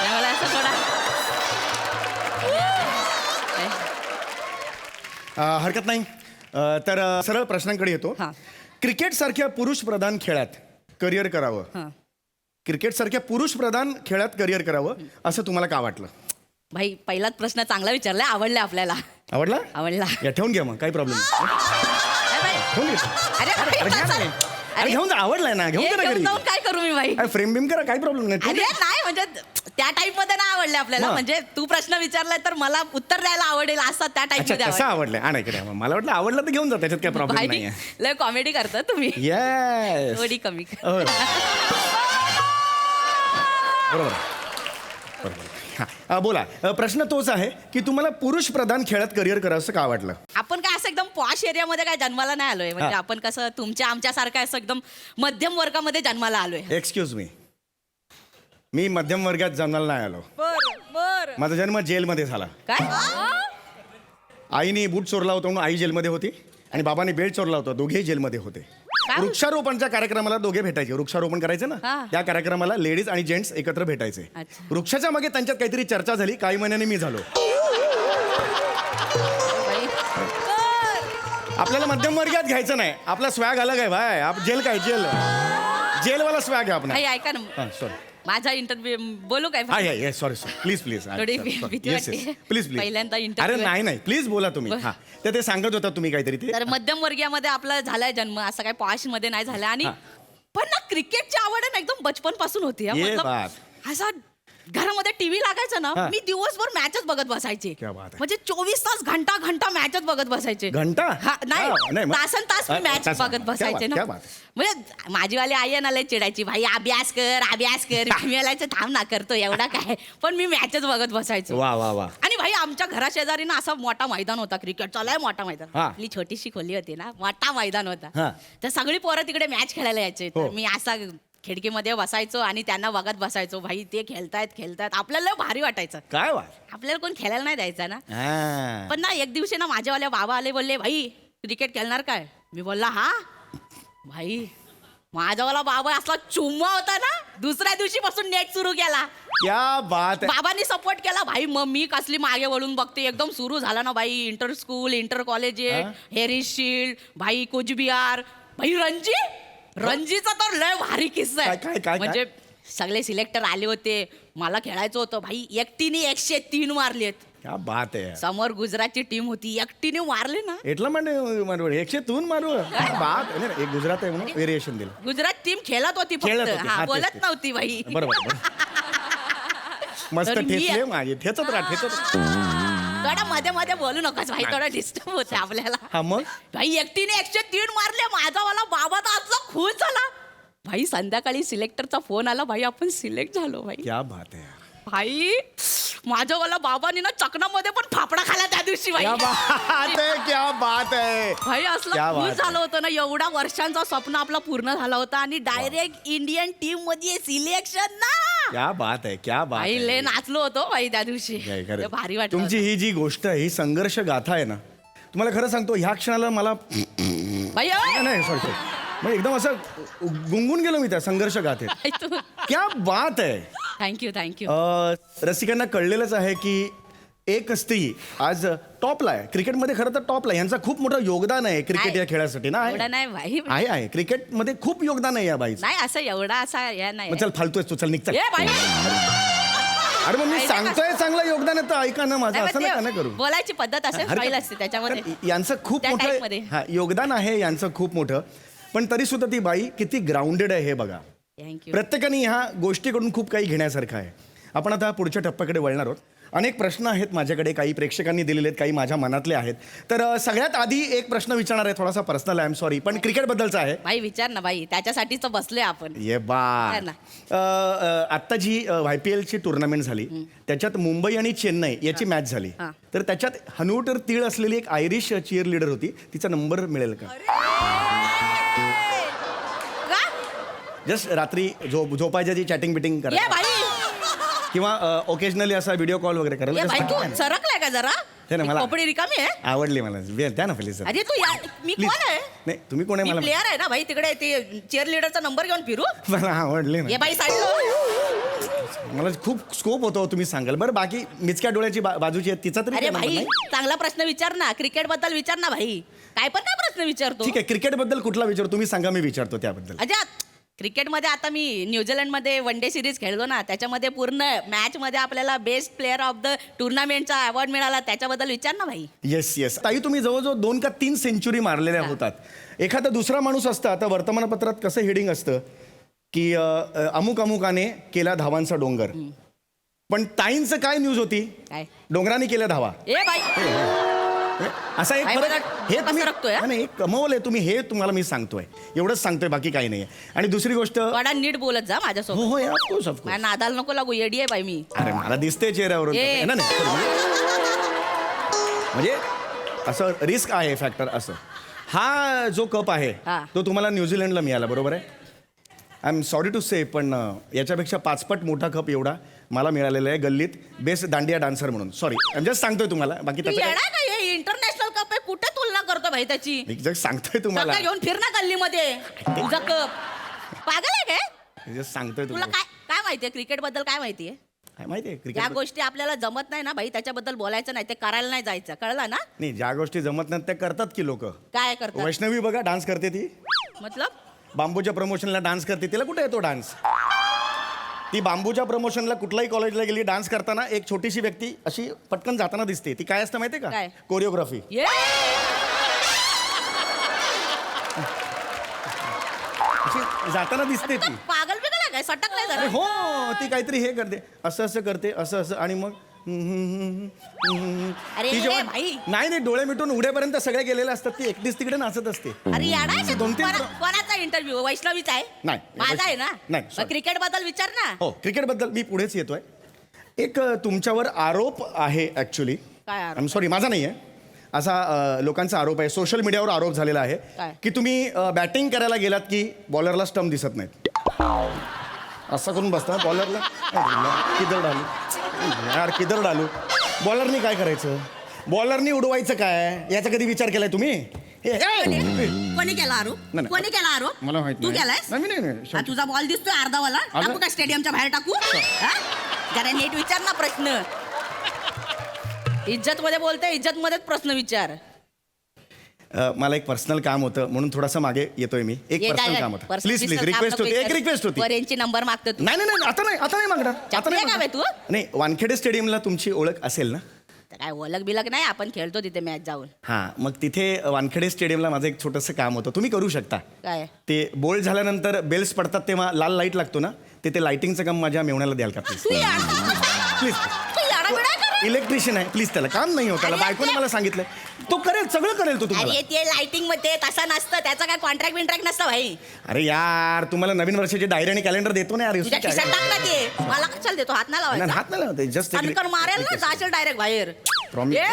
मला असं थोडा हरकत नाही. तर सरळ प्रश्नांकडे येतो. हा. क्रिकेट सारख्या पुरुष प्रधान खेळात करिअर करावं. हा. क्रिकेट सारख्या पुरुष प्रधान खेळात करिअर करावं असं तुम्हाला का वाटलं? भाई पहिलाच प्रश्न चांगला विचारलाय. आवडलाय आपल्याला. आवडला? आवडला. या ठेवून घ्या मग काही प्रॉब्लेम अरे भाई. ठेवून घ्या. अरे भाई, अरे घ्या ना. अरे, अरे घेऊन जा. आवडलाय ना घेऊन हे जा ना घेऊन घरी. जाऊन काय करू मी भाई? फ्रेम बिम करा काही प्रॉब्लेम नाही. अरे नाही म्हणजे त्या टाईप मध्ये नाही आवडले आपल्याला. मग? म्हणजे तू प्रश्न विचारलाय तर मला उत्तर द्यायला आवडेल असा त्या टाईप अच्छा मध्ये कसं आवडलं. आवडलंय? इकडे मला वाटलं आवडलं तर घेऊन जा. त्याच्यात काय प्रॉब्लेम भाई नाही लय कॉमेडी करता तुम्ही. येस थोडी कमी कर. बरोबर बरोबर. हा बोला. प्रश्न तोच आहे की तुम्हाला पुरुष प्रधान खेळात करिअर करावं का वाटलं? आपण काय असं एकदम पॉश एरियामध्ये काय जन्माला नाही आलोय. म्हणजे हा. आपण कसं तुमच्या आमच्यासारखं असं एकदम मध्यम वर्गामध्ये जन्माला आलोय. एक्सक्यूज मी मध्यम वर्गात जन्माला नाही आलो. बर माझा जन्म जेलमध्ये झाला. काय? आईने बूट चोरला होता म्हणून आई जेलमध्ये होती आणि बाबाने बेल्ट चोरला होता. दोघेही जेलमध्ये होते. काय? वृक्षारोपणच्या कार्यक्रमाला दोघे भेटायचे. वृक्षारोपण करायचे ना हा. त्या कार्यक्रमाला लेडीज आणि जेंट्स एकत्र भेटायचे. अच्छा. वृक्षाच्या मागे त्यांच्यात काहीतरी चर्चा झाली. काही महिन्यांनी मी झालो. बाई. आपल्याला मध्यम वर्गात घ्यायचं नाही. आपला स्वॅग अलग आहे भाई. आप जेल काय जेलवाला स्वॅग आहे आपला. भाई ऐका ना. सॉरी. माझा इंटरव्ह्यू बोलू काय? सॉरी प्लीज थोडी भीती वाटते. प्लीज पहिल्यांदा अरे interview आहे. नाही प्लीज बोला तुम्ही. हा ते सांगत होता तुम्ही काहीतरी ते. तर मध्यम वर्गीयामध्ये आपला झालाय जन्म. असं काय पॉश मध्ये नाही झाला. आणि पण ना क्रिकेटची आवड आहे ना एकदम बचपन पासून होती. हा. ये मतलब बात. असा घरामध्ये टीव्ही लागायचं ना हा. मी दिवसभर मॅचच बघत बसायचे. क्या बात आहे. म्हणजे 24 तास घंटा मॅचच बघत बसायचे. घंटा? हा, नाही हा, नाही, मग- तासन तास मी मॅच तासन. बघत क्या बसायचे बात, ना. क्या बात. म्हणजे माझीवाली आई आहे ना लय चिडायची. भाई अभ्यास कर. मी बोलायचं थांब ना करतो एवढा काय. पण मी मॅचच बघत बसायचो. वा वा वा. आणि भाई आमच्या घराशेजारी ना असा मोठा मैदान होता क्रिकेटचा. लय मोठा मैदान. हा. आपली छोटीशी खोली होती ना मोठा मैदान होता. हा. तर सगळी पोरं तिकडे मॅच खेळायला यायचे. हो. तर मी असा खिडकीमध्ये बसायचो आणि त्यांना बघत बसायचो. भाई ते खेळतायत आपल्याला लय भारी वाटायचं. काय वा. आपल्याला कोण खेळायला नाही द्यायचा ना. हा. पण ना एक दिवशी ना माझ्यावाल्या बाबा आले. बोलले भाई क्रिकेट खेळणार काय? मी बोलला हा. भाई माझ्यावाला बाबा असला चुम्मा होता ना. दुसऱ्या दिवशीपासून नेट सुरू केला. क्या बात आहे. बाबांनी सपोर्ट केला. भाई मम्मी कसली मागे वळून बघते. एकदम सुरू झाला ना भाई. Inter school inter college Harris shield भाई कुचबिहार भाई रणजीचा तर लय भारी किस्सा आहे. म्हणजे सगळे सिलेक्टर आले होते. मला खेळायचं होतं. भाई एकटीने 103 मारलेत. क्या बात आहे. समोर गुजरातची टीम होती. एकटीने मारले ना. एटला मारू 103 मारू. बात एक गुजरात आहे म्हणून व्हेरिएशन दिलं. गुजरात टीम खेळत होती खेळत फक्त. होती. हा हा, तेच, बोलत तेच. नव्हती भाई. बरोबर मस्त तर मी- ठेचले माझे ठेचत राहा. थोडा मध्ये मध्ये बोलू नकोस भाई, थोडा डिस्टर्ब होते आपल्याला. हा मग भाई एकटीने 103 मारले, माझा वाला बाबा तर आजचा खुश झाला. भाई संध्याकाळी सिलेक्टरचा फोन आला, भाई आपण सिलेक्ट झालो भाई. क्या बात आहे. भाई माझ्या वाला बाबांनी ना चकनामध्ये पण फाफडा खाला त्या दिवशी भाई. क्या बात है, क्या बात है. भाई क्या असलं बात खुश आहे. झालं होतं ना, एवढा वर्षांचा स्वप्न आपला पूर्ण झाला होता आणि डायरेक्ट इंडियन टीम मध्ये सिलेक्शन ना. क्या बात आहे, क्या बात भाई आहे. लय नाचलो होतो भाई त्या दिवशी. काय खरं. लय भारी वाटलं तुमची ही जी गोष्ट आहे, ही संघर्ष गाथा आहे ना, तुम्हाला खरं सांगतो ह्या क्षणाला मला भाई ओय. नाही सॉरी म्हणजे एकदम असं गुंगून गेलो मी त्या संघर्ष गाथेत. भाई तू क्या बात आहे. थँक्यू. रसिकांना कळलेलंच आहे की एक स्त्री आज टॉपला आहे क्रिकेटमध्ये. खरं तर टॉपला आहे. यांचं खूप मोठं योगदान आहे क्रिकेट नाही. या खेळासाठी ना. एवढा नाही भाई. आहे क्रिकेटमध्ये खूप योगदान आहे या बाईचं. नाही असं एवढा असा या नाही. मग चल फालतू आहेस तू, चल निघ चल. ए भाई. अरे मग मी नाही, सांगतोय चांगलं योगदान आहे तर ऐका ना माझं, नाही, असं पण नका ते ना करू. बोलायची पद्धत असेल, हरकत- स्टाईल असते त्याच्यामध्ये. कारण यांचं खूप त्या मोठं टाईपमध्ये. हा योगदान आहे यांचं खूप मोठं. पण तरी सुद्धा ती बाई किती ग्राउंडेड आहे हे बघा. थँक्यू. प्रत्येकाने ह्या गोष्टीकडून खूप काही घेण्यासारखं आहे. आपण आता पुढच्या टप्प्याकडे वळणार आहोत. अनेक प्रश्न आहेत माझ्याकडे, काही प्रेक्षकांनी दिलेले आहेत, काही माझ्या मनातले आहेत. तर सगळ्यात आधी एक प्रश्न विचारणार आहे, थोडासा पर्सनल आहे, आय एम सॉरी, पण क्रिकेटबद्दलचा आहे. भाई विचार ना भाई, त्याच्यासाठीच तर बसलोय आपण. ये बा विचार ना. आत्ता जी YPLची टुर्नामेंट झाली त्याच्यात मुंबई आणि चेन्नई याची मॅच झाली. हा. तर त्याच्यात हनुटर तीळ असलेली एक आयरिश चीअर लीडर होती, तिचा नंबर मिळेल का? का? जस्ट रात्री झोपायच्या जी चॅटिंग बिटिंग ये करा भाई. किंवा ओकेजनली असा व्हिडिओ कॉल वगैरे ये करायला भाई just तू काय नाही. सरकलाय का जरा? हे ना, मला- कपडे रिकामी आहे. आवडली मला द्या ना प्लीज. अरे तू मी Please. कोण आहे? नाही तुम्ही कोण आहे मी मला प्लेअर आहे ना भाई, तिकडे ते चेअर लिडरचा नंबर घेऊन फिरू. मला आवडली ये ना. बाई साईड. मला खूप स्कोप होतो तुम्ही सांगाल. बरं बाकी मिचक्या डोळ्याची बाजूची आहे तिचा तरी अरे काय number भाई नाही? चांगला प्रश्न विचार ना, क्रिकेट बद्दल विचार ना भाई. काय पण काय प्रश्न विचारतो? ठीक आहे क्रिकेटबद्दल कुठला विचार तुम्ही सांगा, मी विचारतो त्याबद्दल. अजात क्रिकेटमध्ये आता मी न्यूझीलंडमध्ये वन डे सिरीज खेळलो ना, त्याच्यामध्ये पूर्ण मॅचमध्ये आपल्याला बेस्ट प्लेअर ऑफ द टुर्नामेंटचा अवॉर्ड मिळाला, त्याच्याबद्दल विचार ना भाई. येस येस ताई, तुम्ही जवळजवळ 2 का 3 सेंचुरी मारलेल्या होतात. एखादा दुसरा माणूस असता, आता वर्तमानपत्रात कसं हेडिंग असतं की अमुक अमुकाने केला धावांचा डोंगर, पण ताईंचं काय न्यूज होती? काय? डोंगराने केल्या धावा. ए भाई असा एक काय फरक मला हे कसं तुम्ही रखतोय, हा? नाही, एक कमवलंय तुम्ही, हे तुम्हाला मी सांगतोय, एवढंच सांगतोय, बाकी काही नाही. आणि दुसरी गोष्ट थोडा नीट बोलत जा हो माझ्यासोबत. हो ऑफकोर्स ऑफकोर्स. माझ्या नादाला नको लागू, येडी आहे बाई मी. अरे मला दिसते चेहऱ्यावरून ए. ना, नाही म्हणजे असं रिस्क आहे फॅक्टर असं. हा जो कप आहे हा. तो तुम्हाला न्यूझीलंडला मिळाला बरोबर आहे. आय एम सॉरी टू से, पण याच्यापेक्षा 5 पट मोठा कप एवढा मला मिळालेला आहे गल्लीत बेस्ट दांडिया डान्सर म्हणून. सॉरी जस्ट सांगतोय तुम्हाला, बाकी तू त्याचं येडा काय- काय? हे इंटरनॅशनल कप आहे, कुठे तुलना करतो भाई त्याची? मी जस्ट सांगतोय तुम्हाला, सगळं घेऊन फिर ना गल्लीमध्ये तुझा कप. पागल आहे काय? जस्ट सांगतोय तुला तुम्हाला. काय काय माहितीये क्रिकेट बद्दल? काय माहितीये? काय माहितीये या क्रिकेट गोष्टी आपल्याला जमत नाही ना भाई, त्याच्याबद्दल बोलायचं नाही, ते करायला नाही जायचं, कळलं ना? नाही, ज्या गोष्टी जमत नाहीत त्या करतात की लोक. काय करतात वैष्णवी बघा डान्स करते, ती मतलब? बांबूच्या प्रमोशनला डान्स करते, तिला कुठे येतो डान्स? ती बांबूच्या प्रमोशनला कुठल्याही कॉलेजला गेली, डान्स करताना एक छोटीशी व्यक्ती अशी पटकन जाताना दिसते. ती काय असतं माहितीये का? काय? कोरिओग्राफी. ये अशी जाताना दिसते ती. पागल बिगल आहे काय? सटकलाय अरे जरा. हो, ती काहीतरी हे करते, असं असं करते, असं असं, आणि मग अरे ती जेव्हा- भाई. नाही नाही, डोळे मिटून उड्यापर्यंत सगळे गेलेले असतात, ती एकटीच तिकडे नाचत असते. अरे याडा आहे का तू? 2-3 कोणाचा इंटरव्ह्यू? वैष्णवीचा आहे? नाही. माझा आहे ना? नाही, sorry. क्रिकेट बद्दल विचार ना. हो क्रिकेटबद्दल मी पुढेच येतोय. एक तुमच्यावर आरोप आहे ॲक्च्युली. काय आरोप? आय एम सॉरी, माझा नाही आहे, असा लोकांचा आरोप आहे, सोशल मीडियावर आरोप झालेला आहे काय? की तुम्ही बॅटिंग करायला गेलात की बॉलरला स्टंप दिसत नाहीत, असं करून बसता बॉलरला. किधर डालू यार, किधर डालू. बॉलरनी काय करायचं? बॉलरनी उडवायचं काय? याचा कधी विचार केलाय तुम्ही? कोणी केला आरोप? नाही. कोणी केला आरोप? मला माहित तू नाही. केलायस? नाही, नाही, नाही. हा, तुझा बॉल दिसतोय अर्धावाला, टाकू का स्टेडियमच्या बाहेर टाकू? हा? जरा नीट विचार ना प्रश्न. इज्जत मध्ये बोलते, इज्जत मध्येच प्रश्न विचार. मला एक पर्सनल काम होतं म्हणून थोडासा मागे येतोय मी. एक पर्सनल काम होतं. प्लीज प्लीज, रिक्वेस्ट होती, एक रिक्वेस्ट होती. वरेंची नंबर मागतो तू. नाही नाही नाही, आता नाही मागणार. आता चपल्या नाही का बे मागणार. तू? नाही, वानखेडे स्टेडियमला तुमची ओळख असेल ना? तर काय ओळख बिलक नाही, आपण खेळतो तिथे मॅच जाऊन. हां, मग तिथे वानखेडे स्टेडियमला माझं एक छोटंसं काम होतं, तुम्ही करू शकता. काय? ते बोल्ड झाल्यानंतर बेल्स पडतात तेव्हा लाल लाईट लागतो ना, ते लाईटिंगचं काम माझ्या मेवण्याला द्याल का प्लीज? Tu याडा please. बिडा कर. इलेक्ट्रिशियन आहे प्लीज, त्याला काम नाही होत, त्याला अरे बायकोने ते- मला सांगितलंय तो करेल, सगळं करेल तो तुम्हाला. अरे ते लाइटिंग मध्ये तसं नसतं, त्याचं काय कॉन्ट्रॅक्ट बिंट्रॅक्ट नसतं भाई. अरे यार तुम्हाला नवीन वर्षाची डायरी आणि कॅलेंडर देतो ना यार. तुझ्या खिशात टाकला ते, मला कशाला देतो, हात नाही नाही, लावायचा. हात नाही लावते, जस्ट कणकण मारेल ना, जाशील डायरेक्ट बाहेर. प्रॉमिस. ये.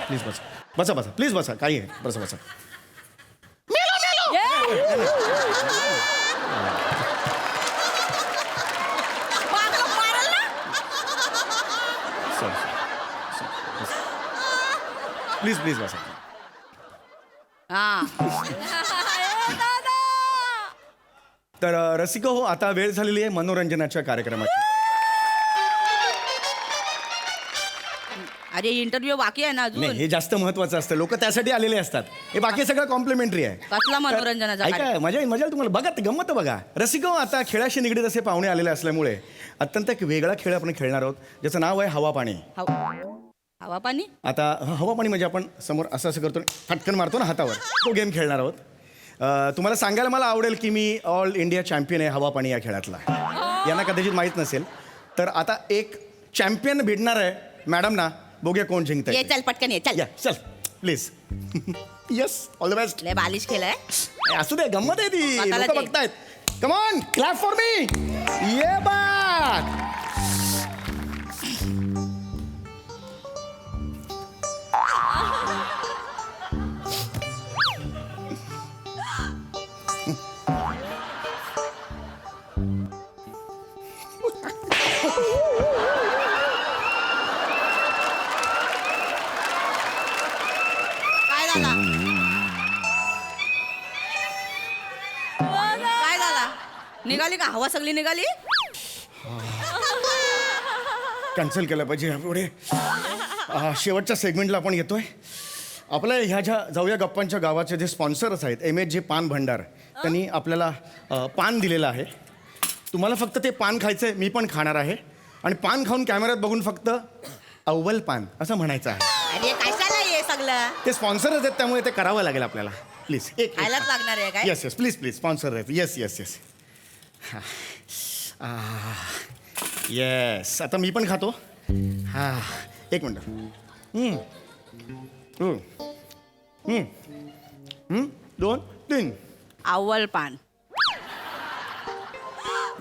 प्लीज बसा बसा बसा प्लीज बसा, काही आहे, बसा बसा. बाबा मारेल ना. प्लीज प्लीज बसा. हा. तर रसिको हो, आता वेळ झालेली आहे मनोरंजनाच्या कार्यक्रमाची. अरे इंटरव्ह्यू बाकी आहे ना नाही, अजून. हे जास्त महत्वाचं असतं, लोक त्यासाठी आलेले असतात. हे बाकी सगळं कॉम्प्लिमेंटरी आहे. कसला मनोरंजनाचा ऐका, मजा येईल, मजा येईल तुम्हाला. बघा, ते गंमत बघा. रसिको, आता खेळाशी निगडीत असे पाहुणे आलेले असल्यामुळे अत्यंत एक वेगळा खेळ आपण खेळणार आहोत, ज्याचं नाव आहे हवा पाणी. हवा पाणी. आता हवा पाणी म्हणजे आपण समोर असं असं करतो, फटकन मारतो ना हातावर, तो गेम खेळणार आहोत. तुम्हाला सांगायला मला आवडेल की मी ऑल इंडिया चॅम्पियन आहे हवा पाणी या खेळातला. यांना कदाचित माहीत नसेल. तर आता एक चॅम्पियन भेटणार आहे मॅडम ना, बघूया कोण जिंकत ये चल पटकन ये चल. या चल please. Yes, all the best. लय बालिश केलंय. असू दे, गंमत आहे ती, स्वतःला लोक दे. बघतायत. Come on, clap for me. ये बात. काय झाला? काय झाला? निघाली का हवा सगळी निघाली? कॅन्सल केलं पाहिजे पुढे. शेवटच्या सेगमेंटला आपण येतोय. आपल्या ह्या ज्या जाऊया गप्पांच्या गावाचे जे स्पॉन्सर्स आहेत, MSG पान भंडार, त्यांनी आपल्याला पान दिलेलं आहे. तुम्हाला फक्त ते पान खायचं आहे, मी पण खाणार आहे. आणि पान खाऊन कॅमेऱ्यात बघून फक्त अव्वल पान असं म्हणायचं आहे. अरे कशाला ये सगळं? ते स्पॉन्सरच आहेत, त्यामुळे ते करावं लागेल आपल्याला. प्लीज एक खायलाच लागणार आहे काय? Yes yes please please, sponsor आहेत. Yes yes yes yes. आता मी पण खातो. हां, एक मिनटं. 2 3. अव्वल पान.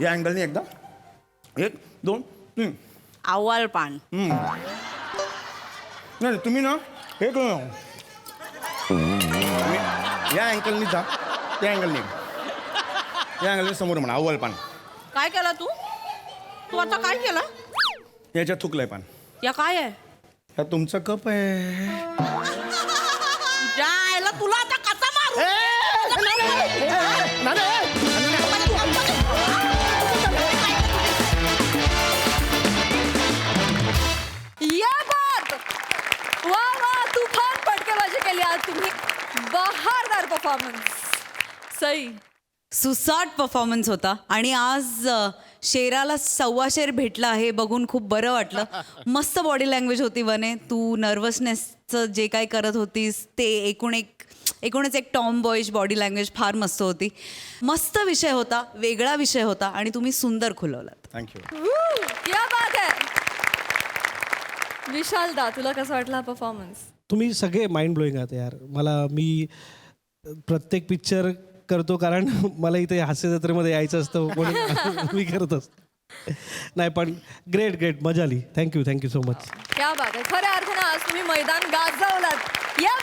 या अँगलने एकदा. 1 2 3. अव्वल पान. नाही तुम्ही ना हे करू, या अँगलनी जा, त्या अँगलने, या अँगलने समोर म्हणा अव्वल पान. काय केलं तू? तू आता काय केलं? याच्यात थुकलंय पान. या काय आहे? हा तुमचा कप आहे. जायला तुला आता कसा मारू? या बात. वा वा, तुफान फटकेबाजी केली आज तुम्ही. बहारदार परफॉर्मन्स. सई. सुसाट परफॉर्मन्स होता आणि आज शेराला 1.25 शेर भेटला आहे बघून खूप बरं वाटलं. मस्त बॉडी लँग्वेज होती वने. तू नर्वसनेसचं जे काय करत होतीस ते एकूणच एक टॉम बॉईश बॉडी लँग्वेज फार मस्त होती. मस्त विषय होता, वेगळा विषय होता आणि तुम्ही सुंदर खुलवलात. थँक्यू. या बात आहे. विशाल दा, तुला कसं वाटला हा परफॉर्मन्स? तुम्ही सगळे माइंड ब्लोईंग आहात यार. मी प्रत्येक पिक्चर करतो कारण मला इथे हास्य जत्रेमध्ये यायचं असतं म्हणून मी करत असतो. नाही पण ग्रेट मजा आली. Thank you so much. क्या बात आहे. खऱ्या अर्थानं आज तुम्ही मैदान गाजवलात. या